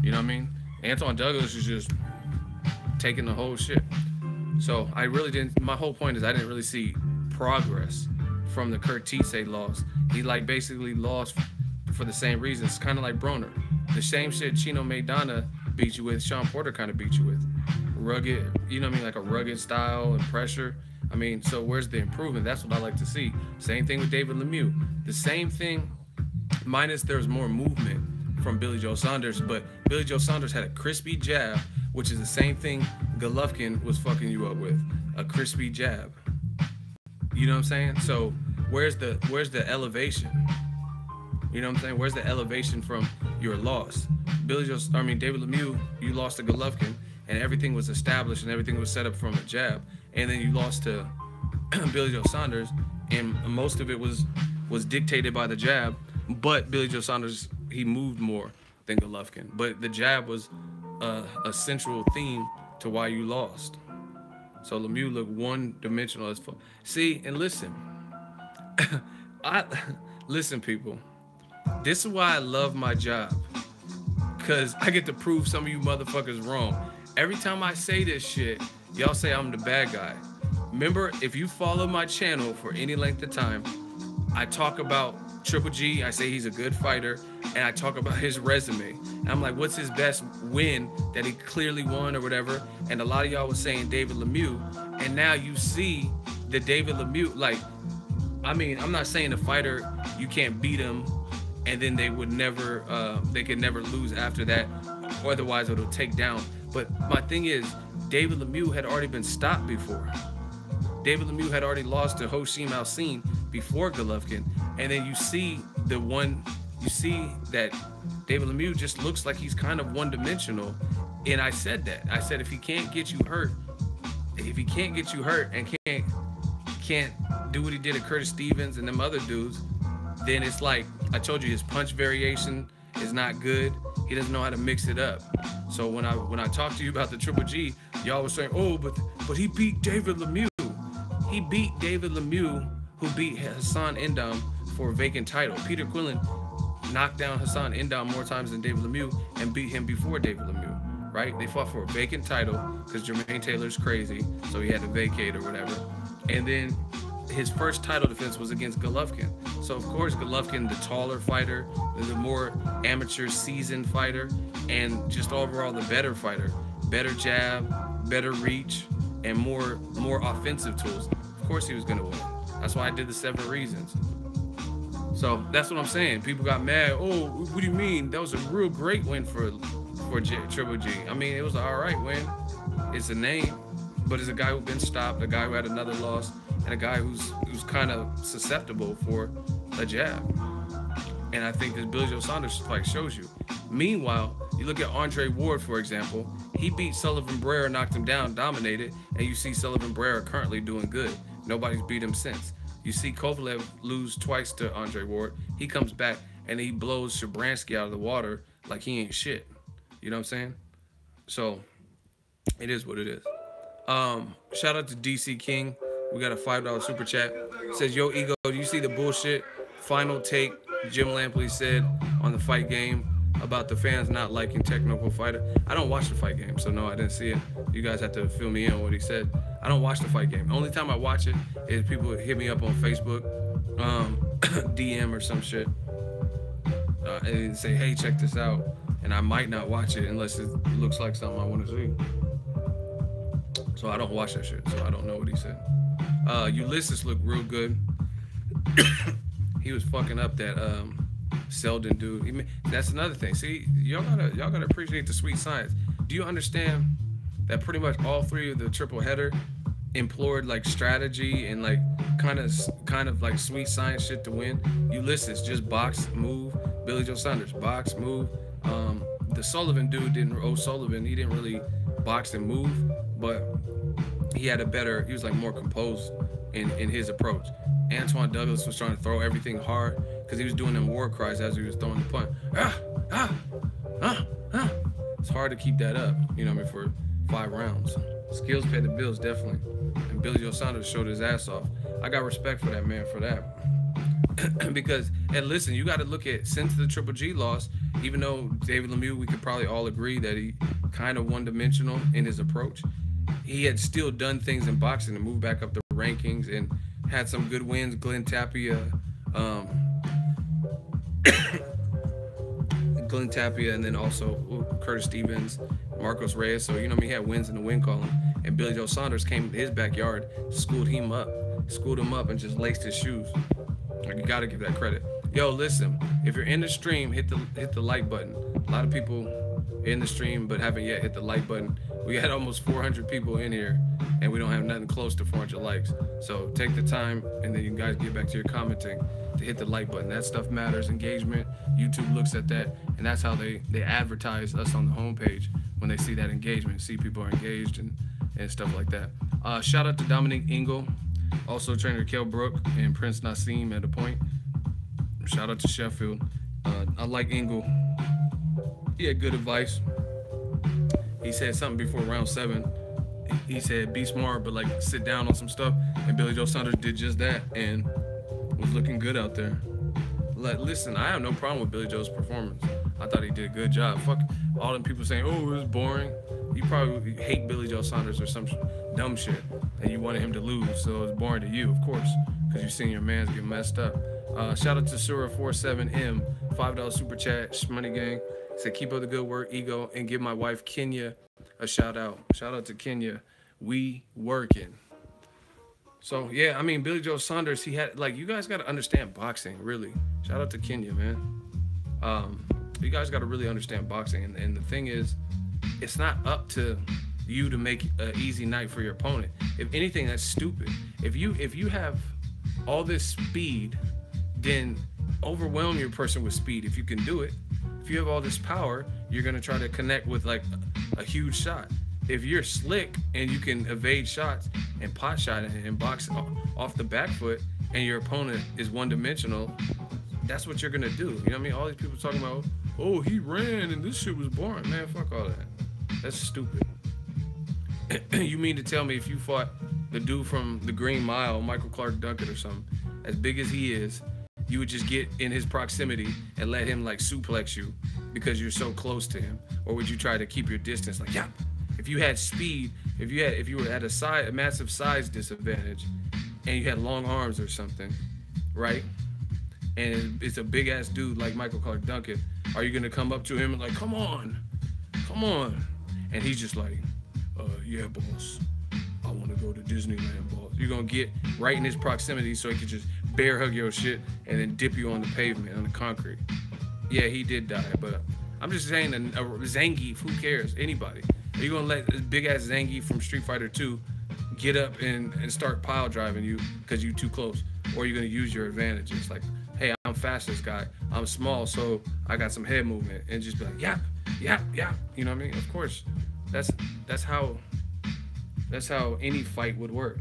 You know what I mean? Antoine Douglas is just taking the whole shit. So I really didn't. My whole point is I didn't really see progress from the Curtitze loss. He like basically lost for the same reasons, kind of like Broner. The same shit Chino Maidana beat you with, Sean Porter kind of beat you with. Rugged, you know what I mean, like a rugged style and pressure. I mean, so where's the improvement? That's what I like to see. Same thing with David Lemieux. The same thing, minus there's more movement from Billy Joe Saunders, but Billy Joe Saunders had a crispy jab, which is the same thing Golovkin was fucking you up with, a crispy jab. You know what I'm saying? So where's the elevation? You know what I'm saying? Where's the elevation from your loss? David Lemieux, you lost to Golovkin, and everything was established and everything was set up from a jab, and then you lost to Billy Joe Saunders, and most of it was dictated by the jab. But Billy Joe Saunders, he moved more than Golovkin, but the jab was a central theme to why you lost. So Lemieux looked one-dimensional as fuck. See, and listen, I listen, people. This is why I love my job, cause I get to prove some of you motherfuckers wrong. Every time I say this shit, y'all say I'm the bad guy. Remember, if you follow my channel for any length of time, I talk about Triple G. I say he's a good fighter, and I talk about his resume. And I'm like, what's his best win that he clearly won or whatever? And a lot of y'all was saying David Lemieux, and now you see the David Lemieux. Like, I mean, I'm not saying a fighter you can't beat him, and then they would never, they could never lose after that, or otherwise it'll take down. But my thing is, David Lemieux had already been stopped before. David Lemieux had already lost to Hoshim Alcine before Golovkin, and then you see that David Lemieux just looks like he's kind of one-dimensional. And I said that. I said if he can't get you hurt, and can't do what he did to Curtis Stevens and them other dudes, then it's like I told you, his punch variation is not good. He doesn't know how to mix it up. So when I talked to you about the Triple G, y'all was saying, oh, but he beat David Lemieux. He beat David Lemieux, who beat Hassan Endam for a vacant title. Peter Quillen knocked down Hassan Endam more times than David Lemieux and beat him before David Lemieux, right? They fought for a vacant title because Jermaine Taylor's crazy, so he had to vacate or whatever. And then his first title defense was against Golovkin. So of course Golovkin, the taller fighter, the more amateur seasoned fighter, and just overall the better fighter, better jab, better reach, and more offensive tools. Of course he was gonna win. That's why I did the 7 reasons. So that's what I'm saying. People got mad. Oh, what do you mean? That was a real great win for Triple G. I mean, it was an all right win. It's a name, but it's a guy who's been stopped, a guy who had another loss, and a guy who's kind of susceptible for a jab. And I think this Billy Joe Saunders fight shows you. Meanwhile, you look at Andre Ward, for example. He beat Sullivan Barrera, knocked him down, dominated, and you see Sullivan Barrera currently doing good. Nobody's beat him since. You see Kovalev lose twice to Andre Ward. He comes back and he blows Shabransky out of the water like he ain't shit. You know what I'm saying? So it is what it is. Shout out to DC King. We got a $5 super chat. It says, yo, Ego, do you see the bullshit final take Jim Lampley said on the fight game about the fans not liking technical fighter? I don't watch the fight game, so no, I didn't see it. You guys have to fill me in on what he said. I don't watch the fight game. The only time I watch it is people hit me up on Facebook, DM or some shit, and say, hey, check this out. And I might not watch it unless it looks like something I want to see. So I don't watch that shit, so I don't know what he said. Ulysses looked real good. He was fucking up that Selden dude. That's another thing. See, y'all gotta appreciate the sweet science. Do you understand that pretty much all 3 of the triple header employed like strategy and like kind of like sweet science shit to win? Ulysses just box, move. Billy Joe Saunders box, move. The Sullivan dude O'Sullivan, he didn't really box and move, but he was like more composed in his approach. Antoine Douglas was trying to throw everything hard because he was doing them war cries as he was throwing the punch. It's hard to keep that up, you know what I mean, for 5 rounds. Skills pay the bills, definitely. And Billy Joe Saunders showed his ass off. I got respect for that man for that. Because, and listen, you got to look at, since the Triple G loss, even though David Lemieux, we could probably all agree that he kind of one-dimensional in his approach, he had still done things in boxing to move back up the rankings and had some good wins. Glenn Tapia, and then also Curtis Stevens, Marcos Reyes. So, you know, he had wins in the win column. And Billy Joe Saunders came to his backyard, schooled him up, and just laced his shoes. Like, you got to give that credit. Yo, listen, if you're in the stream, hit the like button. A lot of people in the stream but haven't yet hit the like button. We had almost 400 people in here, and we don't have nothing close to 400 likes. So take the time, and then you guys get back to your commenting to hit the like button. That stuff matters. Engagement. YouTube looks at that, and that's how they advertise us on the homepage when they see that engagement, see people are engaged and stuff like that. Shout out to Dominique Ingle, also trainer Kell Brook and Prince Nassim at a point. Shout out to Sheffield. I like Ingle. He had good advice. He said something before round 7. He said, be smart, but like sit down on some stuff. And Billy Joe Saunders did just that and was looking good out there. Like, listen, I have no problem with Billy Joe's performance. I thought he did a good job. Fuck all them people saying, oh, it was boring. You probably hate Billy Joe Saunders or some dumb shit, and you wanted him to lose, so it's boring to you, of course, because you've seen your mans get messed up. Shout out to Sura47M, $5 super chat, Shmoney Gang. Said, keep up the good work, Ego, and give my wife Kenya a shout out. Shout out to Kenya. We working. So, yeah, I mean, Billy Joe Saunders, he had, like, you guys got to understand boxing, really. Shout out to Kenya, man. You guys got to really understand boxing. And the thing is, it's not up to you to make an easy night for your opponent. If anything, that's stupid. If you have all this speed, then overwhelm your person with speed if you can do it. If you have all this power, you're going to try to connect with, like, a huge shot. If you're slick and you can evade shots and pot shot and box off the back foot and your opponent is one-dimensional, that's what you're going to do. You know what I mean? All these people talking about, oh, he ran and this shit was boring. Man, fuck all that. That's stupid. You mean to tell me if you fought the dude from the Green Mile, Michael Clark Duncan or something, as big as he is, you would just get in his proximity and let him, like, suplex you because you're so close to him? Or would you try to keep your distance? Like, yeah. If you had speed, if you were at a massive size disadvantage, and you had long arms or something, right? And it's a big ass dude like Michael Clark Duncan, are you gonna come up to him and like, come on, and he's just like, yeah, boss, I want to go to Disneyland, boss. You're gonna get right in his proximity so he can just bear hug your shit and then dip you on the pavement, on the concrete. Yeah, he did die, but I'm just saying, a Zangief, who cares? Anybody. Are you gonna let this big ass Zangief from Street Fighter 2 get up and start pile driving you because you too close? Or are you gonna use your advantages? Like, hey, I'm fastest guy. I'm small, so I got some head movement, and just be like, yap, yap, yap. You know what I mean? Of course, that's how any fight would work.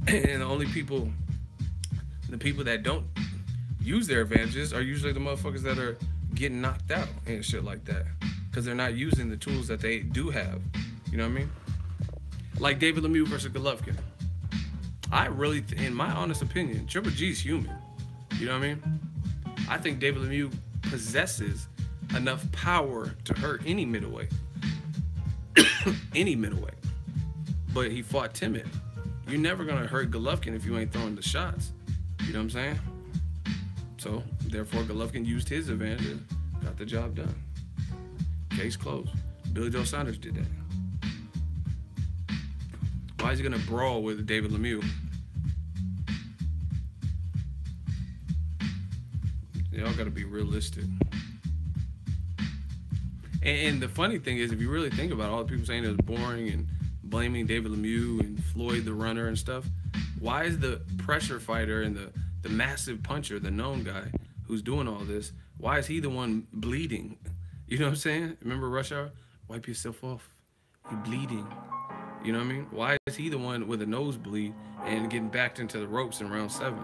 And the people that don't use their advantages are usually the motherfuckers that are getting knocked out and shit like that, because they're not using the tools that they do have. You know what I mean? Like David Lemieux versus Golovkin. I really, in my honest opinion, Triple G's human. You know what I mean? I think David Lemieux possesses enough power to hurt any middleweight. Any middleweight. But he fought timid. You're never gonna hurt Golovkin if you ain't throwing the shots. You know what I'm saying? So, therefore, Golovkin used his advantage, got the job done. Case closed. Billy Joe Saunders did that. Why is he gonna brawl with David Lemieux? Y'all gotta be realistic. And the funny thing is, if you really think about it, all the people saying it was boring and blaming David Lemieux and Floyd the runner and stuff, why is the pressure fighter and the massive puncher, the known guy who's doing all this, why is he the one bleeding? You know what I'm saying? Remember Rush Hour? Wipe yourself off. You're bleeding. You know what I mean? Why is he the one with a nosebleed and getting backed into the ropes in round 7?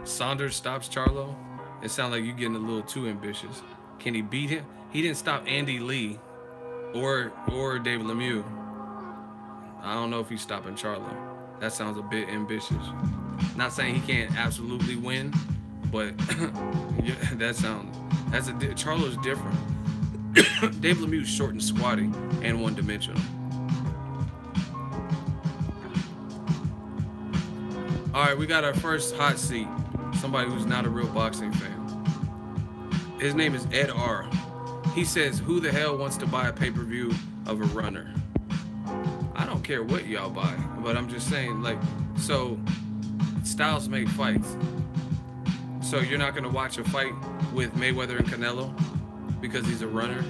Saunders stops Charlo. It sounds like you're getting a little too ambitious. Can he beat him? He didn't stop Andy Lee or David Lemieux. I don't know if he's stopping Charlo. That sounds a bit ambitious. Not saying he can't absolutely win, but yeah, Charlo's different. David Lemieux's short and squatty and one-dimensional. All right, we got our first hot seat. Somebody who's not a real boxing fan. His name is Ed R. He says, who the hell wants to buy a pay-per-view of a runner? I don't care what y'all buy, but I'm just saying, like, so styles make fights. So you're not gonna watch a fight with Mayweather and Canelo because he's a runner,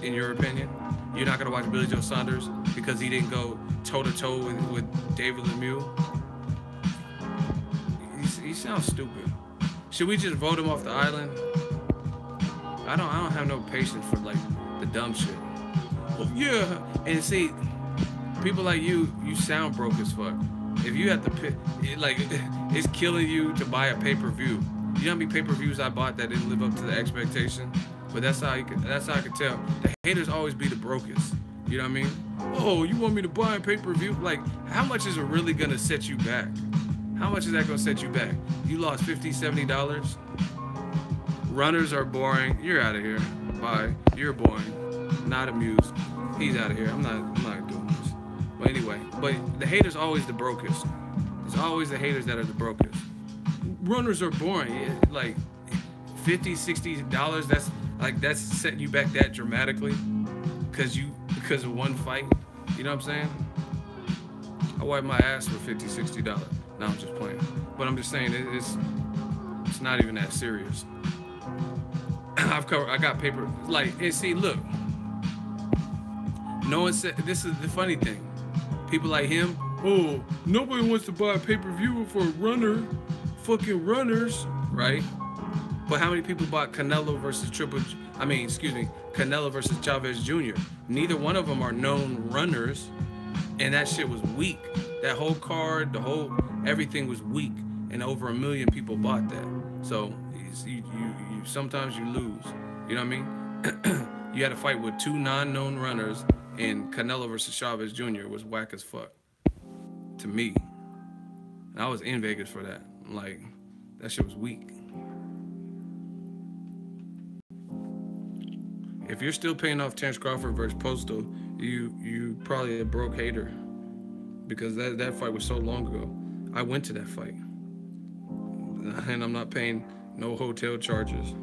in your opinion? You're not gonna watch Billy Joe Saunders because he didn't go toe-to-toe with David Lemieux? He sounds stupid. Should we just vote him off the island? I don't have no patience for, like, the dumb shit. Well, yeah, and see, people like you sound broke as fuck. If you have to pay, it's killing you to buy a pay-per-view. You know how many pay-per-views I bought that didn't live up to the expectation? But that's how I could tell. The haters always be the brokest. You know what I mean? Oh, you want me to buy a pay-per-view? Like, how much is it really gonna set you back? How much is that gonna set you back? You lost $50, $70. Runners are boring. You're out of here. Bye. You're boring. Not amused. He's out of here. I'm not doing this. But anyway, the haters always the brokest. It's always the haters that are the brokest. Runners are boring. Like $50, $60. That's setting you back that dramatically because of one fight. You know what I'm saying? I wipe my ass for $50, $60. No, I'm just playing. But I'm just saying it's not even that serious. I got paper. Like, and see, look. No one said, this is the funny thing. People like him, oh, nobody wants to buy a pay-per-view for a runner. Fucking runners, right? But how many people bought Canelo versus Canelo versus Chavez Jr.? Neither one of them are known runners. And that shit was weak. That whole card, everything was weak. And over 1 million people bought that. So you sometimes you lose. You know what I mean? You had a fight with 2 non-known runners, and Canelo versus Chavez Jr. was whack as fuck to me. And I was in Vegas for that. Like, that shit was weak. If you're still paying off Terence Crawford versus Postal, you probably a broke hater, because that fight was so long ago. I went to that fight, and I'm not paying no hotel charges.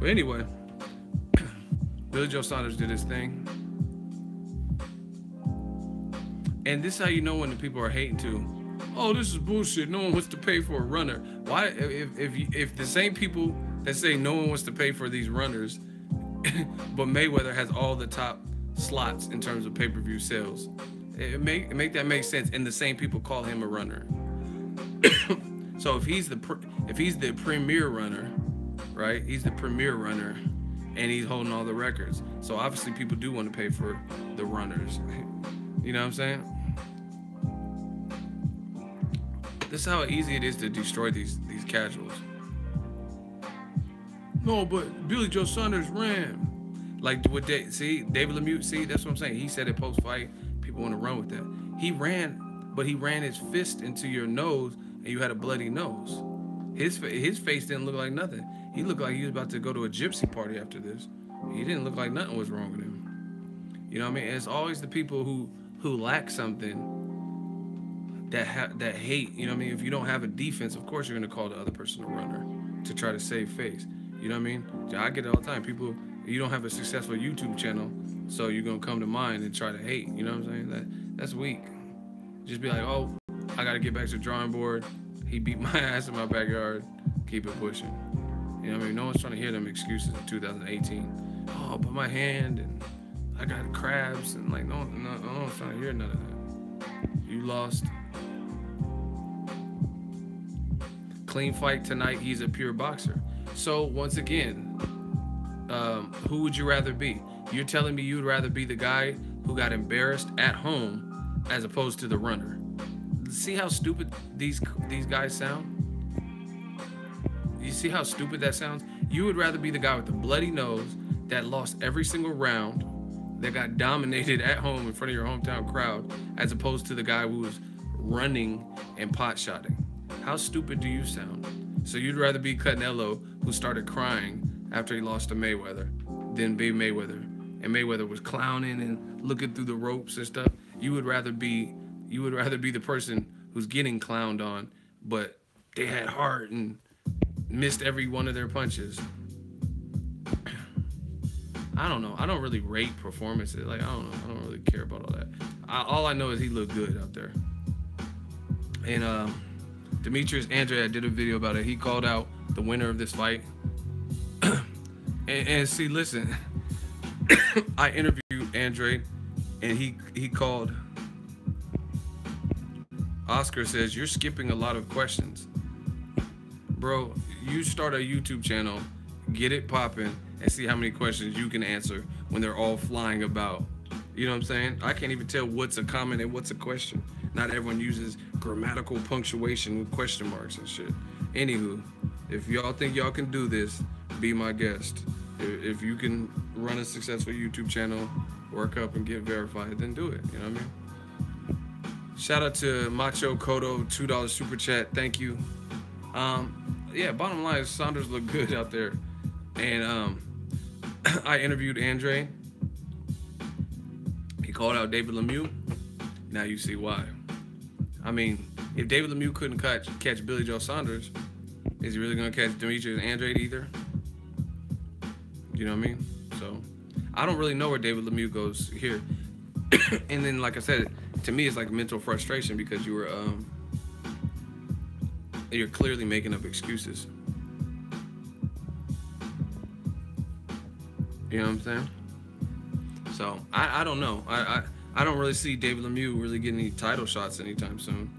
But anyway, Billy Joe Saunders did his thing. And this is how you know when the people are hating too. Oh, this is bullshit. No one wants to pay for a runner. Why? If the same people that say no one wants to pay for these runners, but Mayweather has all the top slots in terms of pay-per-view sales, it make that make sense. And the same people call him a runner. So if he's the premier runner, right? He's the premier runner, and he's holding all the records. So obviously people do want to pay for the runners. You know what I'm saying? This is how easy it is to destroy these casuals. No, but Billy Joe Saunders ran. Like with David Lemieux, see, that's what I'm saying. He said it post-fight, people want to run with that. He ran, but he ran his fist into your nose, and you had a bloody nose. His face didn't look like nothing. He looked like he was about to go to a gypsy party after this. He didn't look like nothing was wrong with him. You know what I mean? It's always the people who lack something that hate. You know what I mean? If you don't have a defense, of course you're gonna call the other person a runner to try to save face. You know what I mean? I get it all the time. People, you don't have a successful YouTube channel, so you're gonna come to mine and try to hate. You know what I'm saying? That's weak. Just be like, oh, I gotta get back to the drawing board. He beat my ass in my backyard. Keep it pushing. You know what I mean? No one's trying to hear them excuses in 2018. Oh, but my hand and I got crabs and like no one's trying to hear none of that. You lost. Clean fight tonight. He's a pure boxer. So once again, who would you rather be? You're telling me you'd rather be the guy who got embarrassed at home as opposed to the runner. See how stupid these guys sound? You see how stupid that sounds? You would rather be the guy with the bloody nose that lost every single round, that got dominated at home in front of your hometown crowd, as opposed to the guy who was running and pot-shotting. How stupid do you sound? So you'd rather be Canelo, who started crying after he lost to Mayweather, than be Mayweather. And Mayweather was clowning and looking through the ropes and stuff. You would rather be the person who's getting clowned on, but they had heart and missed every one of their punches. I don't know. I don't really rate performances. Like, I don't know. I don't really care about all that. All I know is he looked good out there. And Demetrius Andrade did a video about it. He called out the winner of this fight. and see, listen, I interviewed Andrade, and he called. Oscar says, you're skipping a lot of questions. Bro, you start a YouTube channel, get it popping, and see how many questions you can answer when they're all flying about. You know what I'm saying? I can't even tell what's a comment and what's a question. Not everyone uses grammatical punctuation with question marks and shit. Anywho, if y'all think y'all can do this, be my guest. If you can run a successful YouTube channel, work up and get verified, then do it. You know what I mean? Shout out to Macho Kodo, $2 super chat. Thank you. Yeah, bottom line is Saunders look good out there. And I interviewed Andre. He called out David Lemieux. Now you see why. I mean, if David Lemieux couldn't catch Billy Joe Saunders, is he really going to catch Demetrius Andrade either? You know what I mean? So, I don't really know where David Lemieux goes here. And then, like I said, to me, it's like mental frustration because you're clearly making up excuses. You know what I'm saying? So, I don't know. I don't really see David Lemieux really getting any title shots anytime soon.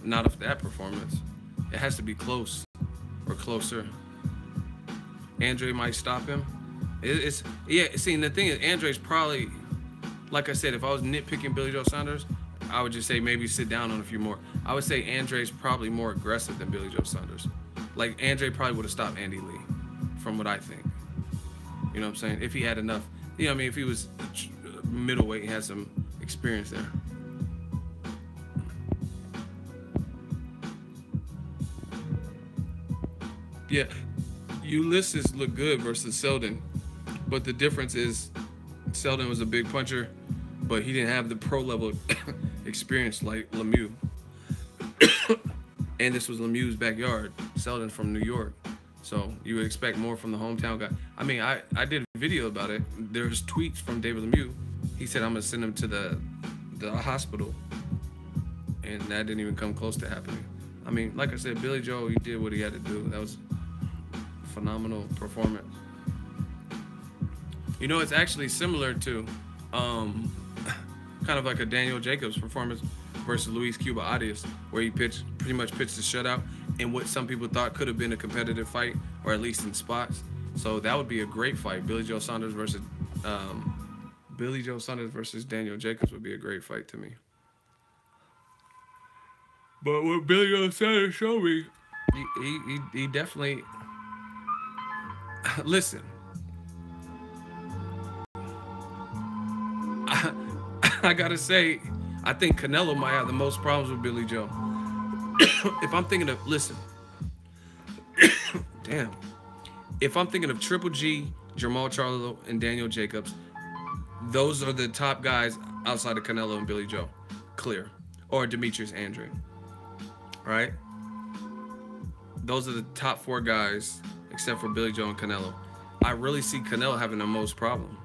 Not of that performance. It has to be close or closer. Andre might stop him. Yeah, see, and the thing is, Andre's probably, like I said, if I was nitpicking Billy Joe Saunders, I would just say maybe sit down on a few more. I would say Andre's probably more aggressive than Billy Joe Saunders. Like, Andre probably would have stopped Andy Lee, from what I think. You know what I'm saying? If he had enough, you know what I mean? If he was middleweight, he had some experience there. Yeah, Ulysses looked good versus Selden, but the difference is Selden was a big puncher, but he didn't have the pro level experience like Lemieux. And this was Lemieux's backyard. Selden from New York, so you would expect more from the hometown guy. I mean, I did a video about it. There's tweets from David Lemieux. He said, I'm gonna send him to the hospital, and that didn't even come close to happening. I mean, like I said, Billy Joe, he did what he had to do. That was a phenomenal performance. You know, it's actually similar to kind of like a Daniel Jacobs performance versus Luis Cuba Arias, where he pretty much pitched a shutout in what some people thought could have been a competitive fight, or at least in spots. So that would be a great fight. Billy Joe Saunders versus Daniel Jacobs would be a great fight to me. But what Billy Joe Saunders showed me, he definitely listen. I gotta say, I think Canelo might have the most problems with Billy Joe. If I'm thinking of, listen, damn. If I'm thinking of Triple G, Jamal Charlo, and Daniel Jacobs, those are the top guys outside of Canelo and Billy Joe. Clear. Or Demetrius Andrade. Right? Those are the top 4 guys, except for Billy Joe and Canelo. I really see Canelo having the most problem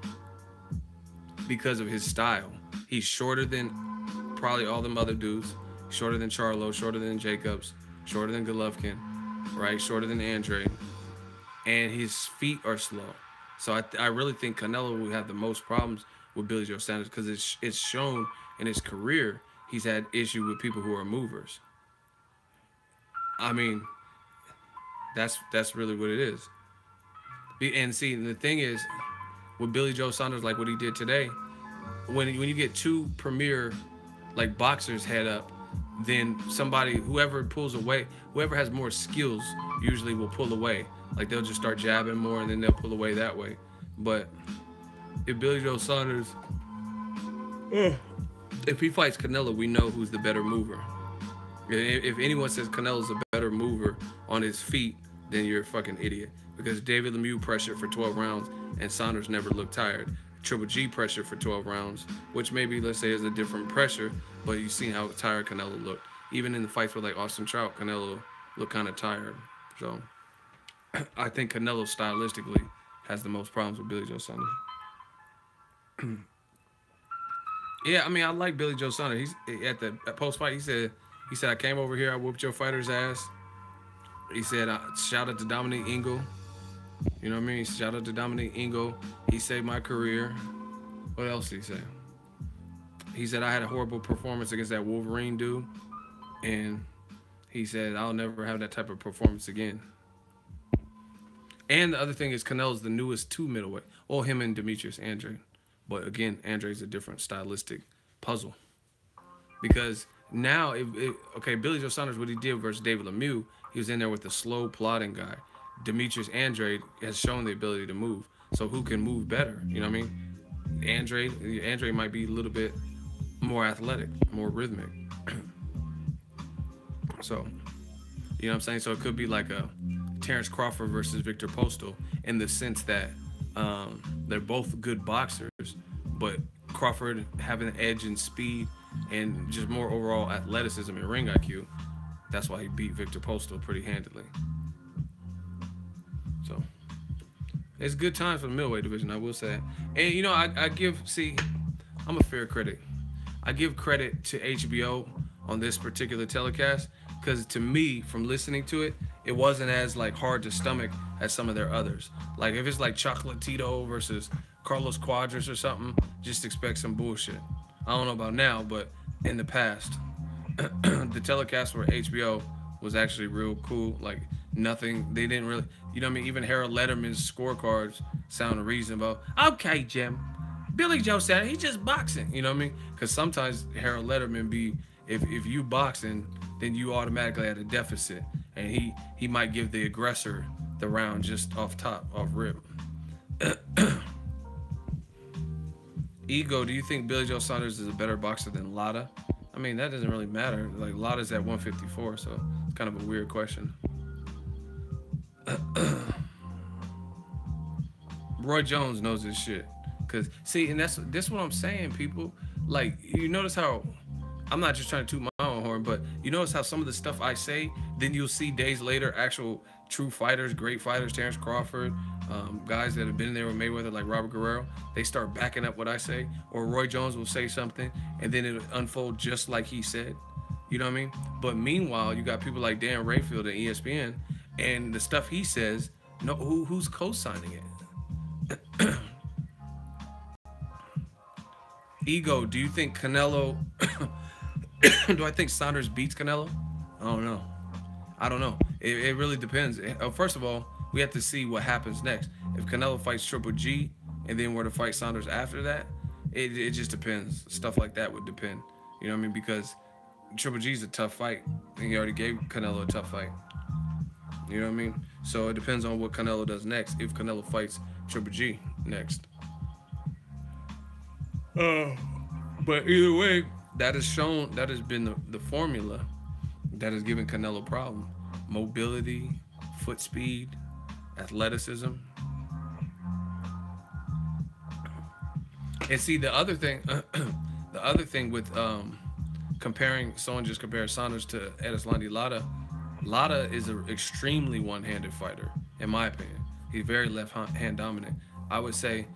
because of his style. He's shorter than probably all them other dudes. Shorter than Charlo, shorter than Jacobs, shorter than Golovkin, right? Shorter than Andrade. And his feet are slow. So I really think Canelo will have the most problems with Billy Joe Saunders because it's shown in his career he's had issue with people who are movers. I mean, that's really what it is. And see, the thing is, with Billy Joe Saunders, like what he did today, when you get 2 premier like boxers head up, then whoever pulls away, whoever has more skills usually will pull away. Like they'll just start jabbing more and then they'll pull away that way. But if Billy Joe Saunders, if he fights Canelo, we know who's the better mover. If anyone says Canelo's a better mover on his feet, then you're a fucking idiot. Because David Lemieux pressured for 12 rounds and Saunders never looked tired. Triple G pressure for 12 rounds, which maybe, let's say, is a different pressure, but you've seen how tired Canelo looked. Even in the fights with like Austin Trout, Canelo looked kind of tired. So I think Canelo stylistically has the most problems with Billy Joe Saunders. Yeah, I mean, I like Billy Joe Saunders. He's at the post-fight, he said, I came over here, I whooped your fighter's ass. He said, shout out to Dominic Ingle. You know what I mean? Shout out to Dominic Ingle. He saved my career. What else did he say? He said I had a horrible performance against that Wolverine dude. And he said I'll never have that type of performance again. And the other thing is Canelo's the newest to middleweight. Or him and Demetrius Andrade. But again, Andrade's a different stylistic puzzle. Because now, Billy Joe Saunders, what he did versus David Lemieux, he was in there with the slow, plodding guy. Demetrius Andrade has shown the ability to move. So who can move better? You know what I mean? Andre might be a little bit more athletic, more rhythmic. So, you know what I'm saying? So it could be like a Terrence Crawford versus Victor Postal in the sense that they're both good boxers, but Crawford having an edge in speed and just more overall athleticism and ring IQ. That's why he beat Victor Postal pretty handily. So it's good times for the middleweight division, I will say. And you know, I'm a fair critic. I give credit to HBO on this particular telecast because to me, from listening to it, it wasn't as like hard to stomach as some of their others. Like if it's like Chocolatito versus Carlos Cuadras or something, just expect some bullshit. I don't know about now, but in the past, the telecast for HBO was actually real cool. Like nothing, they didn't really, you know what I mean? Even Harold Letterman's scorecards sound reasonable. Okay, Jim, Billy Joe said he's just boxing. You know what I mean? Because sometimes Harold Letterman be, if you boxing, then you automatically at a deficit, and he might give the aggressor the round just off rip. Ego, do you think Billy Joe Saunders is a better boxer than Lada? I mean, that doesn't really matter. Like, Lada's at 154, so it's kind of a weird question. Roy Jones knows this shit. Cause see, and this what I'm saying, people. Like, you notice how I'm not just trying to toot my own horn, but you notice how some of the stuff I say, then you'll see days later actual true fighters, great fighters, Terrence Crawford, guys that have been there with Mayweather like Robert Guerrero, they start backing up what I say, or Roy Jones will say something and then it'll unfold just like he said. You know what I mean? But meanwhile, you got people like Dan Rayfield and ESPN, and the stuff he says, no, who's co-signing it? Ego, do you think Canelo do I think Saunders beats Canelo? I don't know. It really depends. First of all, we have to see what happens next. If Canelo fights Triple G and then were to fight Saunders after that, it just depends. Stuff like that would depend. You know what I mean? Because Triple G's a tough fight, and he already gave Canelo a tough fight. You know what I mean? So it depends on what Canelo does next, if Canelo fights Triple G next. But either way, that has been the formula that has given Canelo a problem. Mobility, foot speed, athleticism. And see, the other thing with comparing, someone just compared Saunders to Erislandy Lara. Lara is an extremely one-handed fighter, in my opinion. He's very left-hand dominant. I would say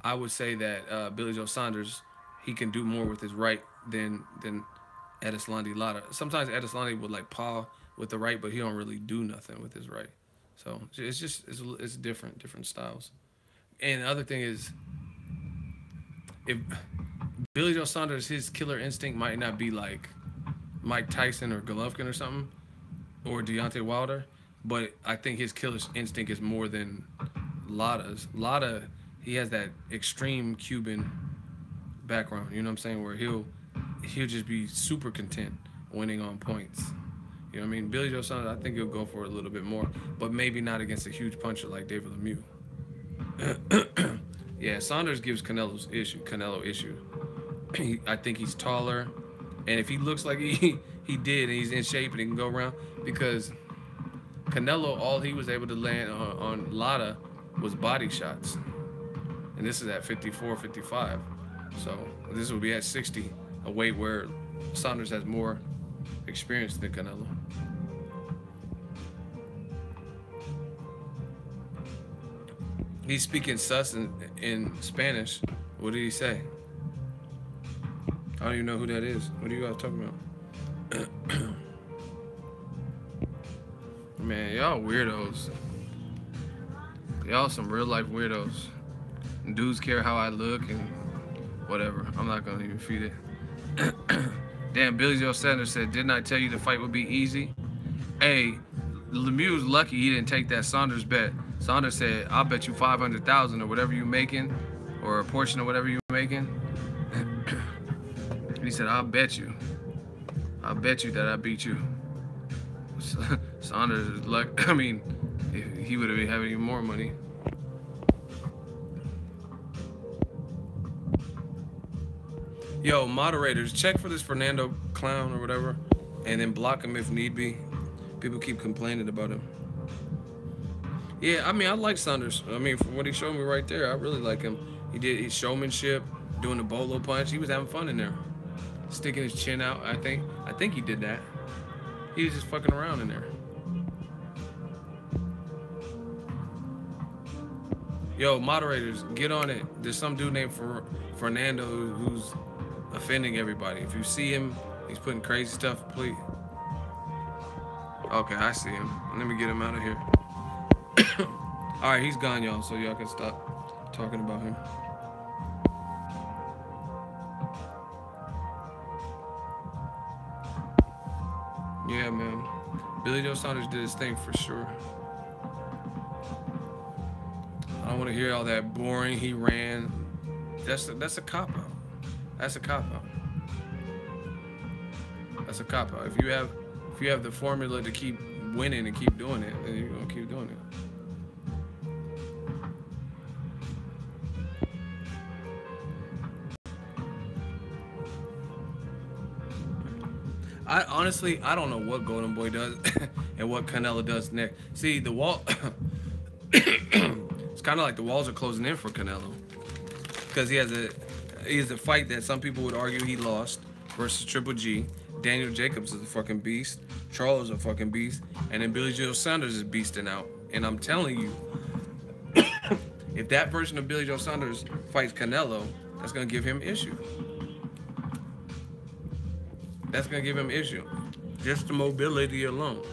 that Billy Joe Saunders, he can do more with his right than Erislandy Lara. Sometimes Erislandy would like paw with the right, but he don't really do nothing with his right. So it's different styles. And the other thing is, if Billy Joe Saunders, his killer instinct might not be like Mike Tyson or Golovkin or something, or Deontay Wilder, but I think his killer instinct is more than Lada's. Lada, he has that extreme Cuban background, you know what I'm saying, where he'll just be super content winning on points. You know what I mean? Billy Joe Saunders, I think he'll go for it a little bit more, but maybe not against a huge puncher like David Lemieux. Yeah, Saunders gives Canelo issue. I think he's taller, and if he looks like he did, and he's in shape and he can go around, because Canelo, all he was able to land on Lara was body shots, and this is at 54, 55. So this will be at 60, a weight where Saunders has more experience than Canelo. He's speaking sus in Spanish. What did he say? I don't even know who that is. What are you guys talking about? Man, y'all weirdos. Y'all some real life weirdos. Dudes care how I look and whatever. I'm not gonna even feed it. Damn, Billy Joe Saunders said, "Didn't I tell you the fight would be easy?" Hey, Lemieux's lucky he didn't take that Saunders bet. Saunders said, "I'll bet you 500,000 or whatever you're making, or a portion of whatever you're making." He said, I'll bet you that I beat you." Saunders is luck. I mean, he would have been having even more money. Yo, moderators, check for this Fernando clown or whatever, and then block him if need be. People keep complaining about him. Yeah, I mean, I like Saunders. I mean, from what he showed me right there, I really like him. He did his showmanship, doing the bolo punch. He was having fun in there, sticking his chin out. I think he did that. He was just fucking around in there. Yo, moderators, get on it. There's some dude named Fernando who's offending everybody. If you see him, he's putting crazy stuff, please. Okay, I see him. Let me get him out of here. All right, he's gone, y'all, so y'all can stop talking about him. Yeah, man. Billy Joe Saunders did his thing for sure. I don't want to hear all that boring. He ran. That's a cop out. That's a cop out. That's a cop out. If you have the formula to keep winning and keep doing it, then you're gonna keep doing it. I honestly don't know what Golden Boy does and what Canelo does next. See, the wall. It's kind of like the walls are closing in for Canelo because he has a fight that some people would argue he lost versus Triple G. Daniel Jacobs is a fucking beast. Charles is a fucking beast, and then Billy Joe Saunders is beasting out. And I'm telling you, if that version of Billy Joe Saunders fights Canelo, that's gonna give him issue. That's gonna give him issue. Just the mobility alone.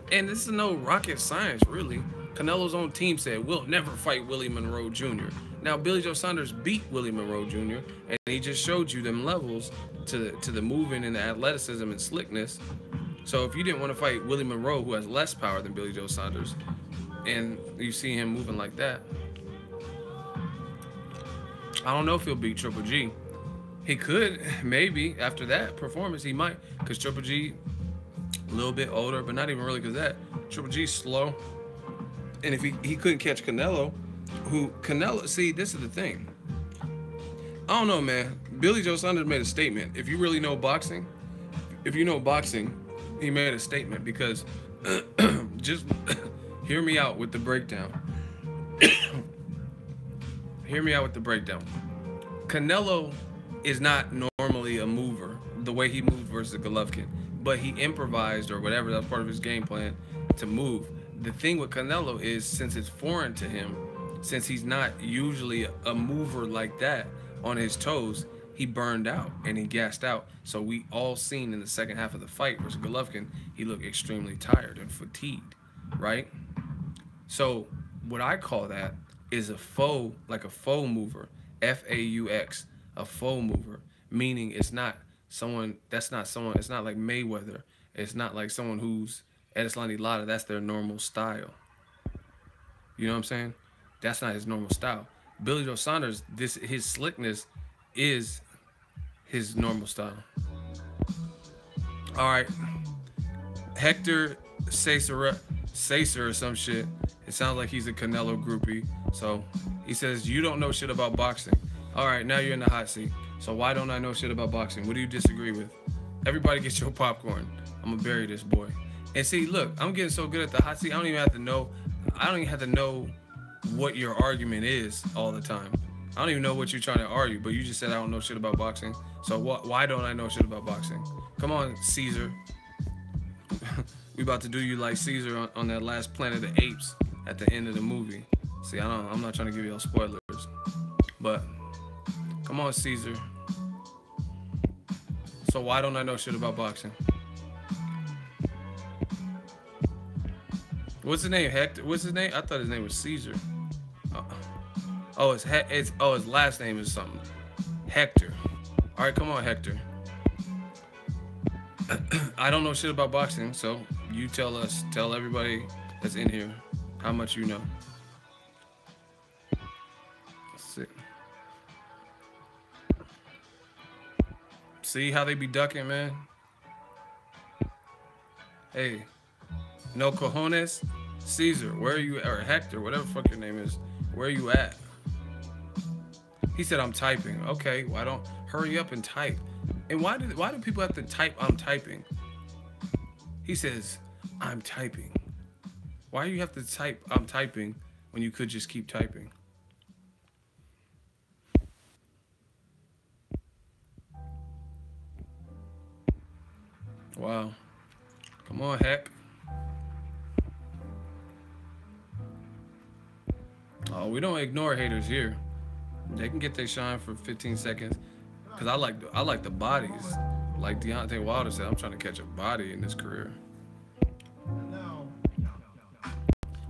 And this is no rocket science, really. Canelo's own team said, we'll never fight Willie Monroe Jr. Now, Billy Joe Saunders beat Willie Monroe Jr., and he just showed you them levels to the moving and the athleticism and slickness. So if you didn't want to fight Willie Monroe, who has less power than Billy Joe Saunders, and you see him moving like that, I don't know if he'll beat Triple G. He could, maybe, after that performance, he might, because Triple G, a little bit older, but not even really because that. Triple G's slow. And if he couldn't catch Canelo, see, this is the thing. I don't know, man. Billy Joe Saunders made a statement. If you really know boxing, he made a statement because just hear me out with the breakdown. Hear me out with the breakdown. Canelo is not normally a mover the way he moved versus Golovkin, but he improvised or whatever, that's part of his game plan to move. The thing with Canelo is, since it's foreign to him, since he's not usually a mover like that on his toes, he burned out and he gassed out. So we all seen in the second half of the fight versus Golovkin, he looked extremely tired and fatigued, right? So what I call that is a faux, like a faux mover, F-A-U-X, a faux mover, meaning it's not someone, it's not like Mayweather. It's not like someone who's Edeslani Lara, that's their normal style. You know what I'm saying? That's not his normal style. Billy Joe Saunders, his slickness is his normal style. All right. Hector Caesar or some shit. It sounds like he's a Canelo groupie. So he says, you don't know shit about boxing. All right, now you're in the hot seat. So why don't I know shit about boxing? What do you disagree with? Everybody get your popcorn. I'm gonna bury this boy. And see, look, I'm getting so good at the hot seat, I don't even have to know what your argument is all the time. I don't even know what you're trying to argue, but you just said I don't know shit about boxing. So why don't I know shit about boxing? Come on, Caesar. We about to do you like Caesar on that last Planet of the Apes at the end of the movie. See, I'm not trying to give you all spoilers, but come on, Caesar. So why don't I know shit about boxing? What's his name? Hector? What's his name? I thought his name was Caesar. His last name is something. Hector. All right, come on, Hector. I don't know shit about boxing, so you tell everybody that's in here how much you know. Sick. See how they be ducking, man? Hey, no cojones? Caesar, where are you, or Hector, whatever the fuck your name is, where are you at? He said, I'm typing. Okay, why don't hurry up and type? And why do people have to type I'm typing? He says, I'm typing. Why do you have to type I'm typing when you could just keep typing? Wow. Come on, heck. Oh, we don't ignore haters here. They can get their shine for 15 seconds. Cause I like the bodies. Like Deontay Wilder said, I'm trying to catch a body in this career.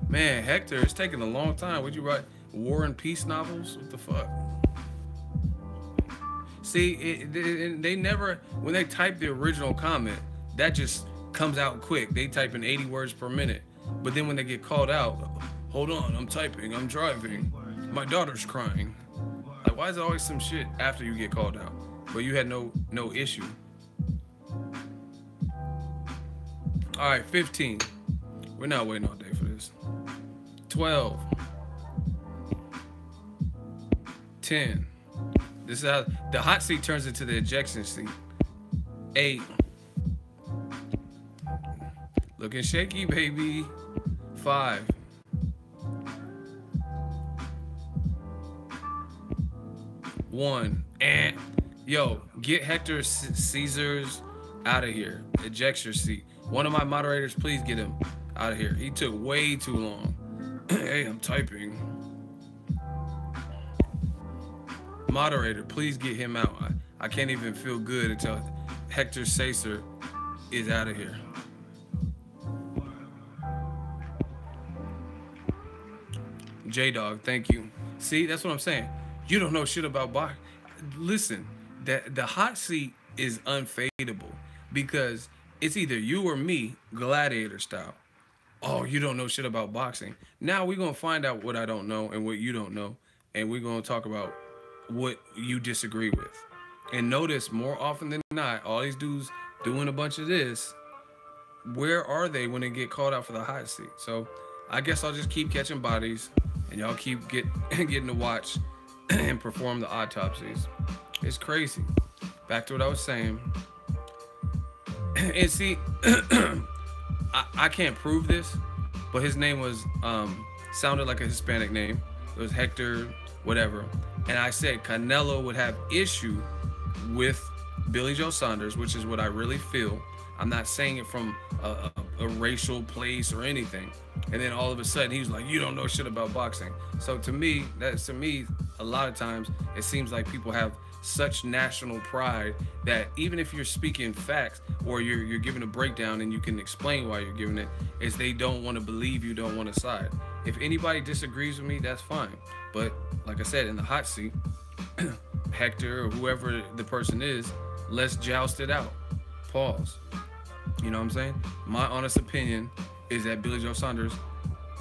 Man, Hector, it's taking a long time. Would you write War and Peace novels? What the fuck? See, they never, when they type the original comment, that just comes out quick. They type in 80 words per minute. But then when they get called out, hold on, I'm typing, I'm driving, my daughter's crying. Like, why is there always some shit after you get called out? But you had no issue. All right, 15. We're not waiting all day for this. 12. 10. This is how the hot seat turns into the ejection seat. 8. Looking shaky, baby. 5. 1. And yo, get Hector Caesars out of here. Ejection seat. One of my moderators, please get him out of here. He took way too long. Hey, I'm typing. Moderator, please get him out. I can't even feel good until Hector Caesar is out of here. J-Dog, thank you. See, that's what I'm saying. You don't know shit about boxing. Listen, the hot seat is unfadable because it's either you or me, gladiator style. Oh, you don't know shit about boxing. Now we're going to find out what I don't know and what you don't know, and we're going to talk about what you disagree with. And notice, more often than not, all these dudes doing a bunch of this, where are they when they get called out for the hot seat? So I guess I'll just keep catching bodies, and y'all keep getting to watch and perform the autopsies. It's crazy. Back to what I was saying. And see, I can't prove this, but his name was sounded like a Hispanic name. It was Hector, whatever. And I said Canelo would have issue with Billy Joe Saunders, which is what I really feel. I'm not saying it from a racial place or anything. And then all of a sudden he was like, you don't know shit about boxing. So to me, a lot of times it seems like people have such national pride that even if you're speaking facts or you're giving a breakdown and you can explain why you're giving it, is they don't want to believe you, don't want to side. If anybody disagrees with me, that's fine. But like I said, in the hot seat, Hector or whoever the person is, let's joust it out. Pause. You know what I'm saying? My honest opinion is that Billy Joe Saunders,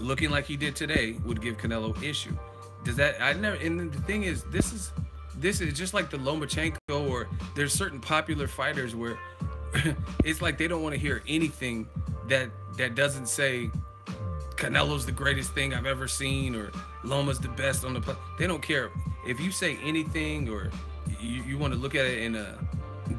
looking like he did today, would give Canelo issue. Does that? I never. And the thing is, this is just like the Lomachenko, or there's certain popular fighters where it's like they don't want to hear anything that doesn't say Canelo's the greatest thing I've ever seen or Loma's the best on the planet. They don't care if you say anything or you want to look at it in a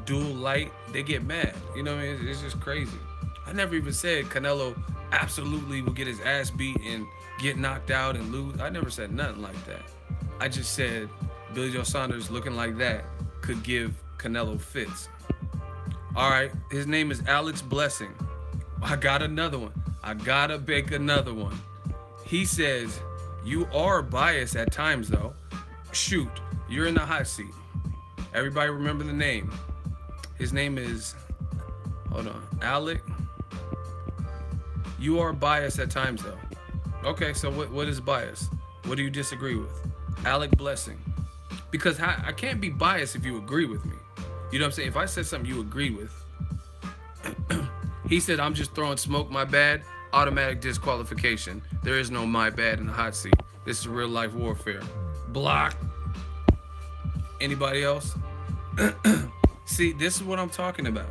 dual light. They get mad. You know what I mean? It's just crazy. I never even said Canelo absolutely will get his ass beat and get knocked out and lose. I never said nothing like that. I just said Billy Joe Saunders looking like that could give Canelo fits. All right, his name is Alex Blessing. I got another one. I gotta bake another one. He says, you are biased at times though. Shoot, you're in the hot seat. Everybody remember the name. His name is, hold on, Alec. You are biased at times though. Okay, so what is bias? What do you disagree with? Alec Blessing. Because I can't be biased if you agree with me. You know what I'm saying? If I said something you agree with, he said, I'm just throwing smoke, my bad, automatic disqualification. There is no my bad in the hot seat. This is real life warfare. Block. Anybody else? See, this is what I'm talking about.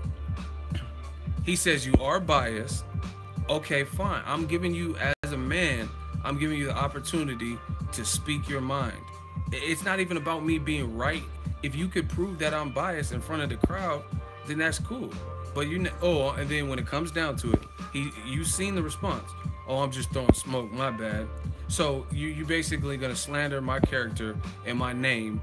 He says you are biased. Okay, fine. I'm giving you, as a man, I'm giving you the opportunity to speak your mind. It's not even about me being right. If you could prove that I'm biased in front of the crowd, then that's cool. But and then when it comes down to it, you seen the response. Oh, I'm just throwing smoke. My bad. So you basically gonna slander my character and my name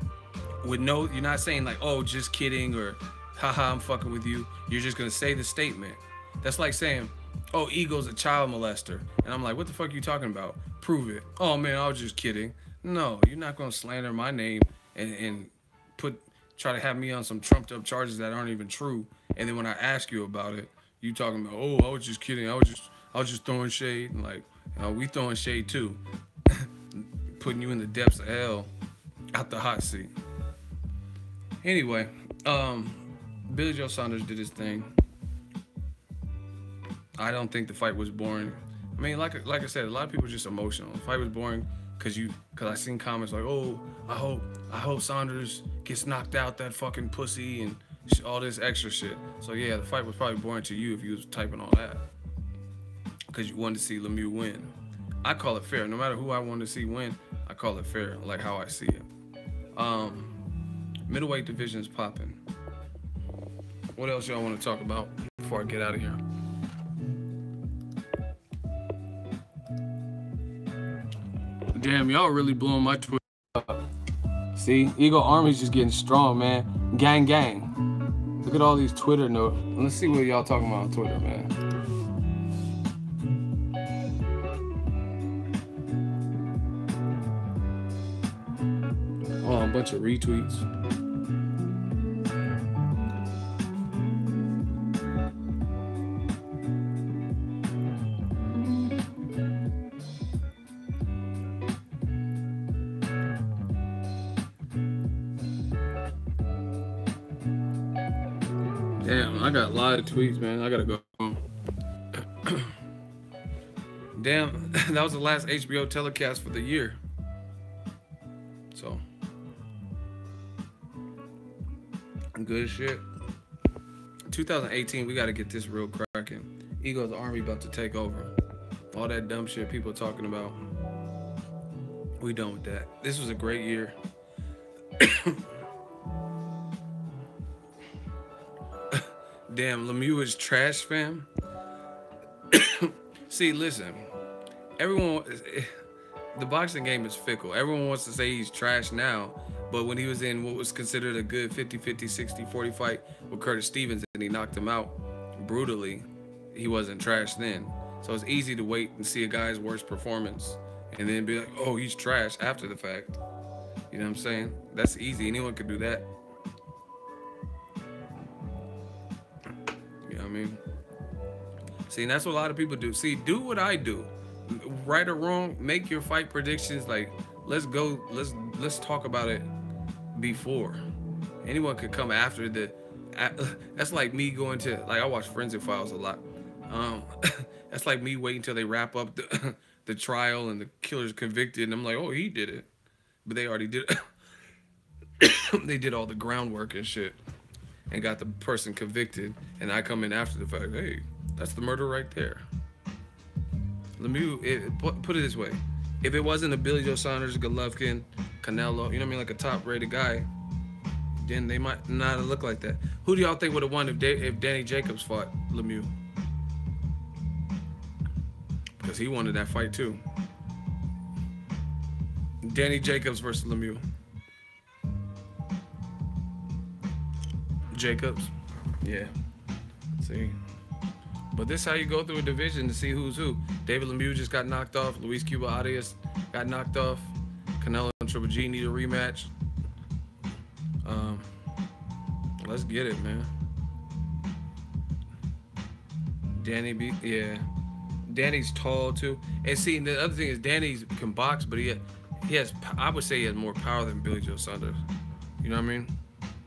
with no. You're not saying like, oh, just kidding or, haha, I'm fucking with you. You're just gonna say the statement. That's like saying, oh, Eagle's a child molester, and I'm like, what the fuck are you talking about? Prove it. Oh man, I was just kidding. No, you're not gonna slander my name and try to have me on some trumped up charges that aren't even true. And then when I ask you about it, you talking about, oh, I was just kidding. I was just throwing shade. And like, we throwing shade too, putting you in the depths of hell, out the hot seat. Anyway, Billy Joe Saunders did his thing. I don't think the fight was boring. I mean, like I said, a lot of people are just emotional. The fight was boring because I seen comments like, oh, I hope Saunders gets knocked out, that fucking pussy, and all this extra shit. So yeah, the fight was probably boring to you if you was typing all that, because you wanted to see Lemieux win. I call it fair. No matter who I wanted to see win, I call it fair, like how I see it. Middleweight division is popping. What else y'all want to talk about before I get out of here? Damn, y'all really blowing my Twitter up. See, Eagle Army's just getting strong, man. Gang, gang. Look at all these Twitter notes. Let's see what y'all talking about on Twitter, man. Oh, a bunch of retweets. Damn, I got a lot of tweets, man. I gotta go. Damn, that was the last HBO telecast for the year. So, good shit. 2018, we gotta get this real cracking. Eagles Army about to take over. All that dumb shit people talking about. We done with that. This was a great year. Damn, Lemieux is trash, fam. See, listen. The boxing game is fickle. Everyone wants to say he's trash now, but when he was in what was considered a good 50-50, 60-40 fight with Curtis Stevens and he knocked him out brutally, he wasn't trash then. So it's easy to wait and see a guy's worst performance and then be like, oh, he's trash after the fact. You know what I'm saying? That's easy. Anyone could do that. You know what I mean? See, and that's what a lot of people do. See, do what I do. Right or wrong, make your fight predictions. Like, let's talk about it before. Anyone could come after that's like me going to, like, I watch Forensic Files a lot. That's like me waiting until they wrap up the trial and the killer's convicted, and I'm like, oh, he did it. But they already did it. They did all the groundwork and shit and got the person convicted, and I come in after the fact, hey, that's the murder right there. Lemieux, put it this way. If it wasn't a Billy Joe Saunders, Golovkin, Canelo, you know what I mean, like a top-rated guy, then they might not have looked like that. Who do y'all think would have won if Danny Jacobs fought Lemieux? Because he wanted that fight too. Danny Jacobs versus Lemieux. Jacobs? Yeah. See? But this is how you go through a division to see who's who. David Lemieux just got knocked off. Luis Cuba Arias got knocked off. Canelo and Triple G need a rematch. Let's get it, man. Danny's tall too. And see, the other thing is Danny can box, but he has, I would say he has more power than Billy Joe Saunders. You know what I mean?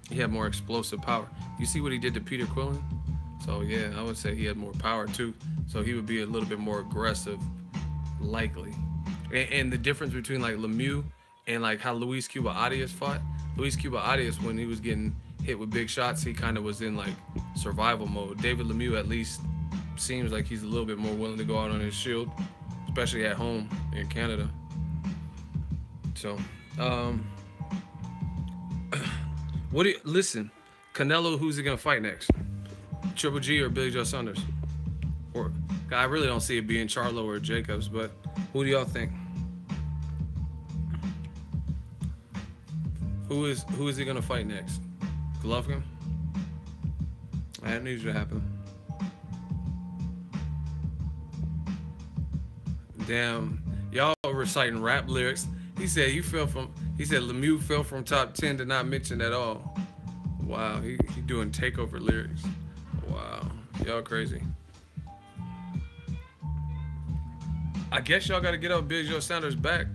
He had more explosive power. You see what he did to Peter Quillen? So yeah, I would say he had more power too. So he would be a little bit more aggressive, likely. And the difference between like Lemieux and like how Luis Cuba Arias fought. Luis Cuba Arias, when he was getting hit with big shots, he kind of was in like survival mode. David Lemieux at least seems like he's a little bit more willing to go out on his shield, especially at home in Canada. So, What do you listen? Canelo, who's he gonna fight next? Triple G or Billy Joe Saunders? Or I really don't see it being Charlo or Jacobs, but who do y'all think? Who is he gonna fight next? Golovkin? That needs to happen. Damn, y'all reciting rap lyrics. He said Lemieux fell from top 10 to not mention at all. Wow, he doing takeover lyrics. Wow, y'all crazy. I guess y'all got to get up Billy Joe Saunders back.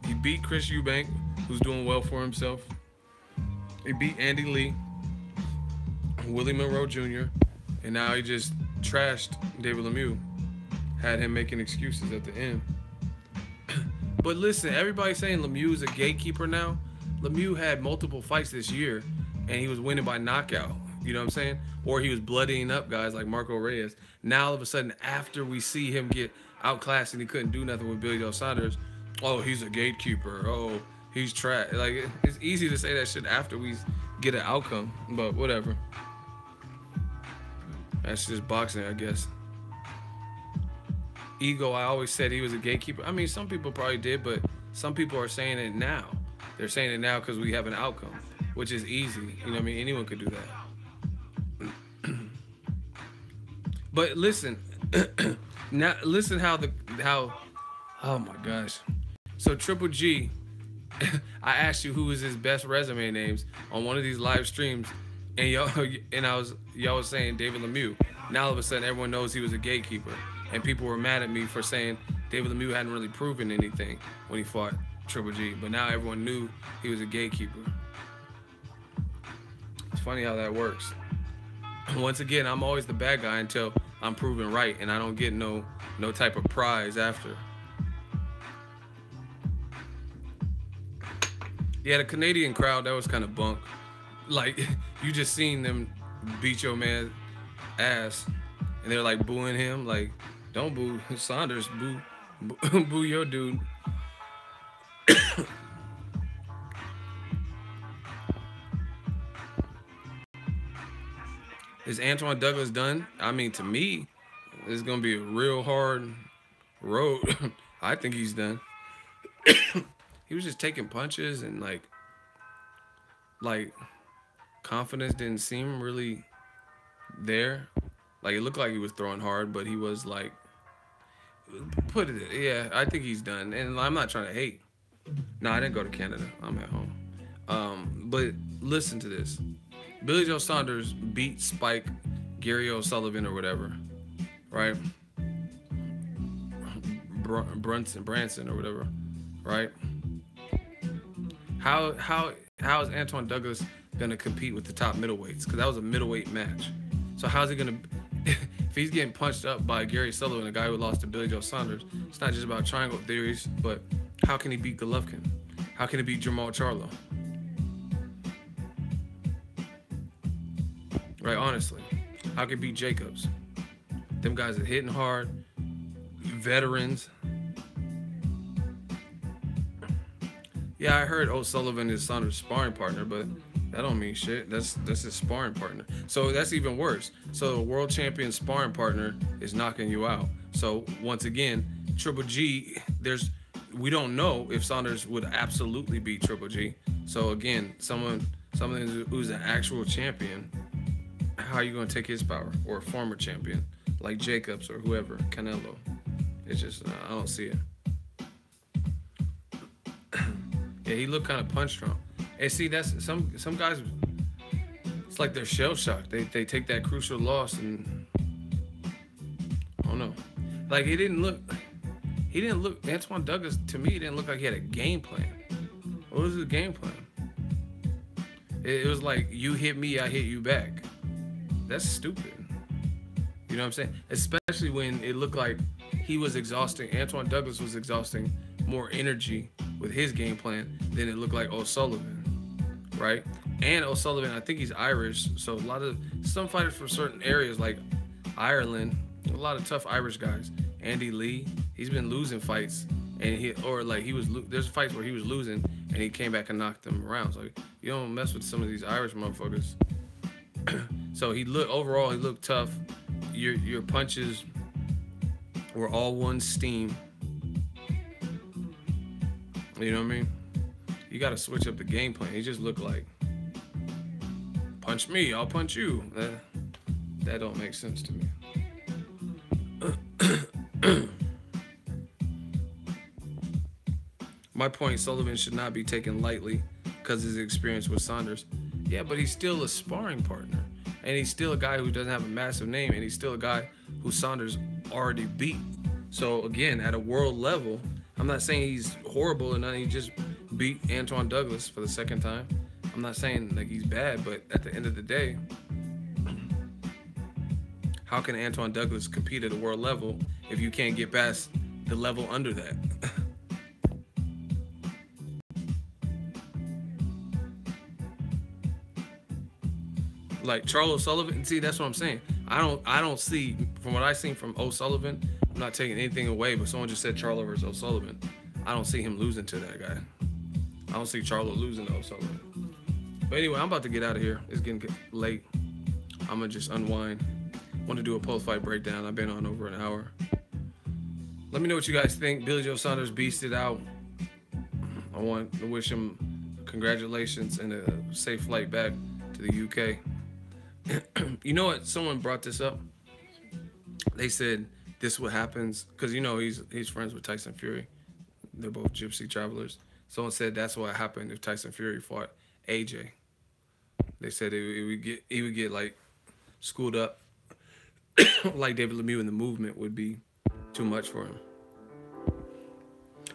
He beat Chris Eubank, who's doing well for himself. He beat Andy Lee, Willie Monroe Jr., and now he just trashed David Lemieux. Had him making excuses at the end. But listen, everybody's saying Lemieux is a gatekeeper now. Lemieux had multiple fights this year, and he was winning by knockout. You know what I'm saying? Or he was bloodying up guys like Marco Reyes. Now all of a sudden, after we see him get outclassed and he couldn't do nothing with Billy Joe Saunders, oh, he's a gatekeeper. Oh, he's trash. Like, it's easy to say that shit after we get an outcome, but whatever. That's just boxing, I guess. Ego, I always said he was a gatekeeper. I mean, some people probably did, but some people are saying it now. They're saying it now because we have an outcome, which is easy. You know what I mean? Anyone could do that. But listen, now listen how oh my gosh. So Triple G, I asked you who was his best resume names on one of these live streams, and y'all was saying David Lemieux. Now all of a sudden everyone knows he was a gatekeeper. And people were mad at me for saying David Lemieux hadn't really proven anything when he fought Triple G. But now everyone knew he was a gatekeeper. It's funny how that works. Once again, I'm always the bad guy until I'm proven right, and I don't get no type of prize after. Yeah, the Canadian crowd, that was kind of bunk. Like, you just seen them beat your man's ass, and they're like booing him, like, don't boo Saunders, boo your dude. Is Antoine Douglas done? I mean, to me, it's gonna be a real hard road. I think he's done. He was just taking punches, and like confidence didn't seem really there. Like, it looked like he was throwing hard, but he was like, yeah, I think he's done. And I'm not trying to hate. No, I didn't go to Canada. I'm at home. But listen to this. Billy Joe Saunders beat Spike, Gary O'Sullivan or whatever, right? Branson or whatever, right? How is Antoine Douglas gonna compete with the top middleweights? Because that was a middleweight match. So how's he gonna? If he's getting punched up by Gary Sullivan, a guy who lost to Billy Joe Saunders, it's not just about triangle theories, but how can he beat Golovkin? How can he beat Jamal Charlo? Right, honestly. How can he beat Jacobs? Them guys are hitting hard, veterans. Yeah, I heard O'Sullivan is Saunders' sparring partner, but that don't mean shit. That's his sparring partner. So that's even worse. So a world champion sparring partner is knocking you out. So once again, Triple G, we don't know if Saunders would absolutely beat Triple G. So again, someone who's an actual champion, how are you going to take his power? Or a former champion like Jacobs or whoever, Canelo. It's just, I don't see it. Yeah, he looked kind of punch drunk. And see, that's some guys, it's like they're shell shocked. They take that crucial loss and I don't know. Like, he didn't look, Antoine Douglas, to me, didn't look like he had a game plan. What was his game plan? It was like, you hit me, I hit you back. That's stupid. You know what I'm saying? Especially when it looked like he was exhausting, Antoine Douglas was exhausting more energy with his game plan than it looked like O'Sullivan, right? And O'Sullivan, I think he's Irish, so some fighters from certain areas like Ireland, a lot of tough Irish guys. Andy Lee, he's been losing fights, and there's fights where he was losing, and he came back and knocked them around. So you don't mess with some of these Irish motherfuckers. So he looked tough. Your punches were all one steam. You know what I mean? You got to switch up the game plan. He just looked like, punch me, I'll punch you. That don't make sense to me. My point, Sullivan should not be taken lightly because of his experience with Saunders. Yeah, but he's still a sparring partner. And he's still a guy who doesn't have a massive name. And he's still a guy who Saunders already beat. So, again, at a world level, I'm not saying he's horrible and he just beat Antoine Douglas for the second time. I'm not saying like he's bad, but at the end of the day, how can Antoine Douglas compete at a world level if you can't get past the level under that? Like Charles O'Sullivan, see, that's what I'm saying. I don't see, from what I've seen from O'Sullivan, I'm not taking anything away, but someone just said Charlo versus O'Sullivan. I don't see him losing to that guy. I don't see Charlo losing to O'Sullivan. But anyway, I'm about to get out of here. It's getting late. I'm going to just unwind. Want to do a post-fight breakdown. I've been on over an hour. Let me know what you guys think. Billy Joe Saunders beasted out. I want to wish him congratulations and a safe flight back to the UK. You know what? Someone brought this up. They said this is what happens because you know he's friends with Tyson Fury. They're both gypsy travelers. Someone said that's what happened if Tyson Fury fought AJ. They said he would get like schooled up, like David Lemieux in the movement would be too much for him.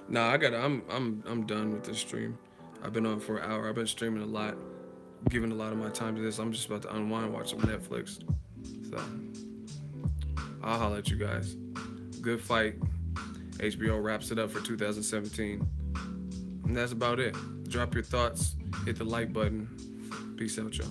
Nah, I'm done with this stream. I've been on for an hour. I've been streaming a lot, giving a lot of my time to this. I'm just about to unwind and watch some Netflix. So I'll holler at you guys. Good fight. HBO wraps it up for 2017. And that's about it. Drop your thoughts. Hit the like button. Peace out, y'all.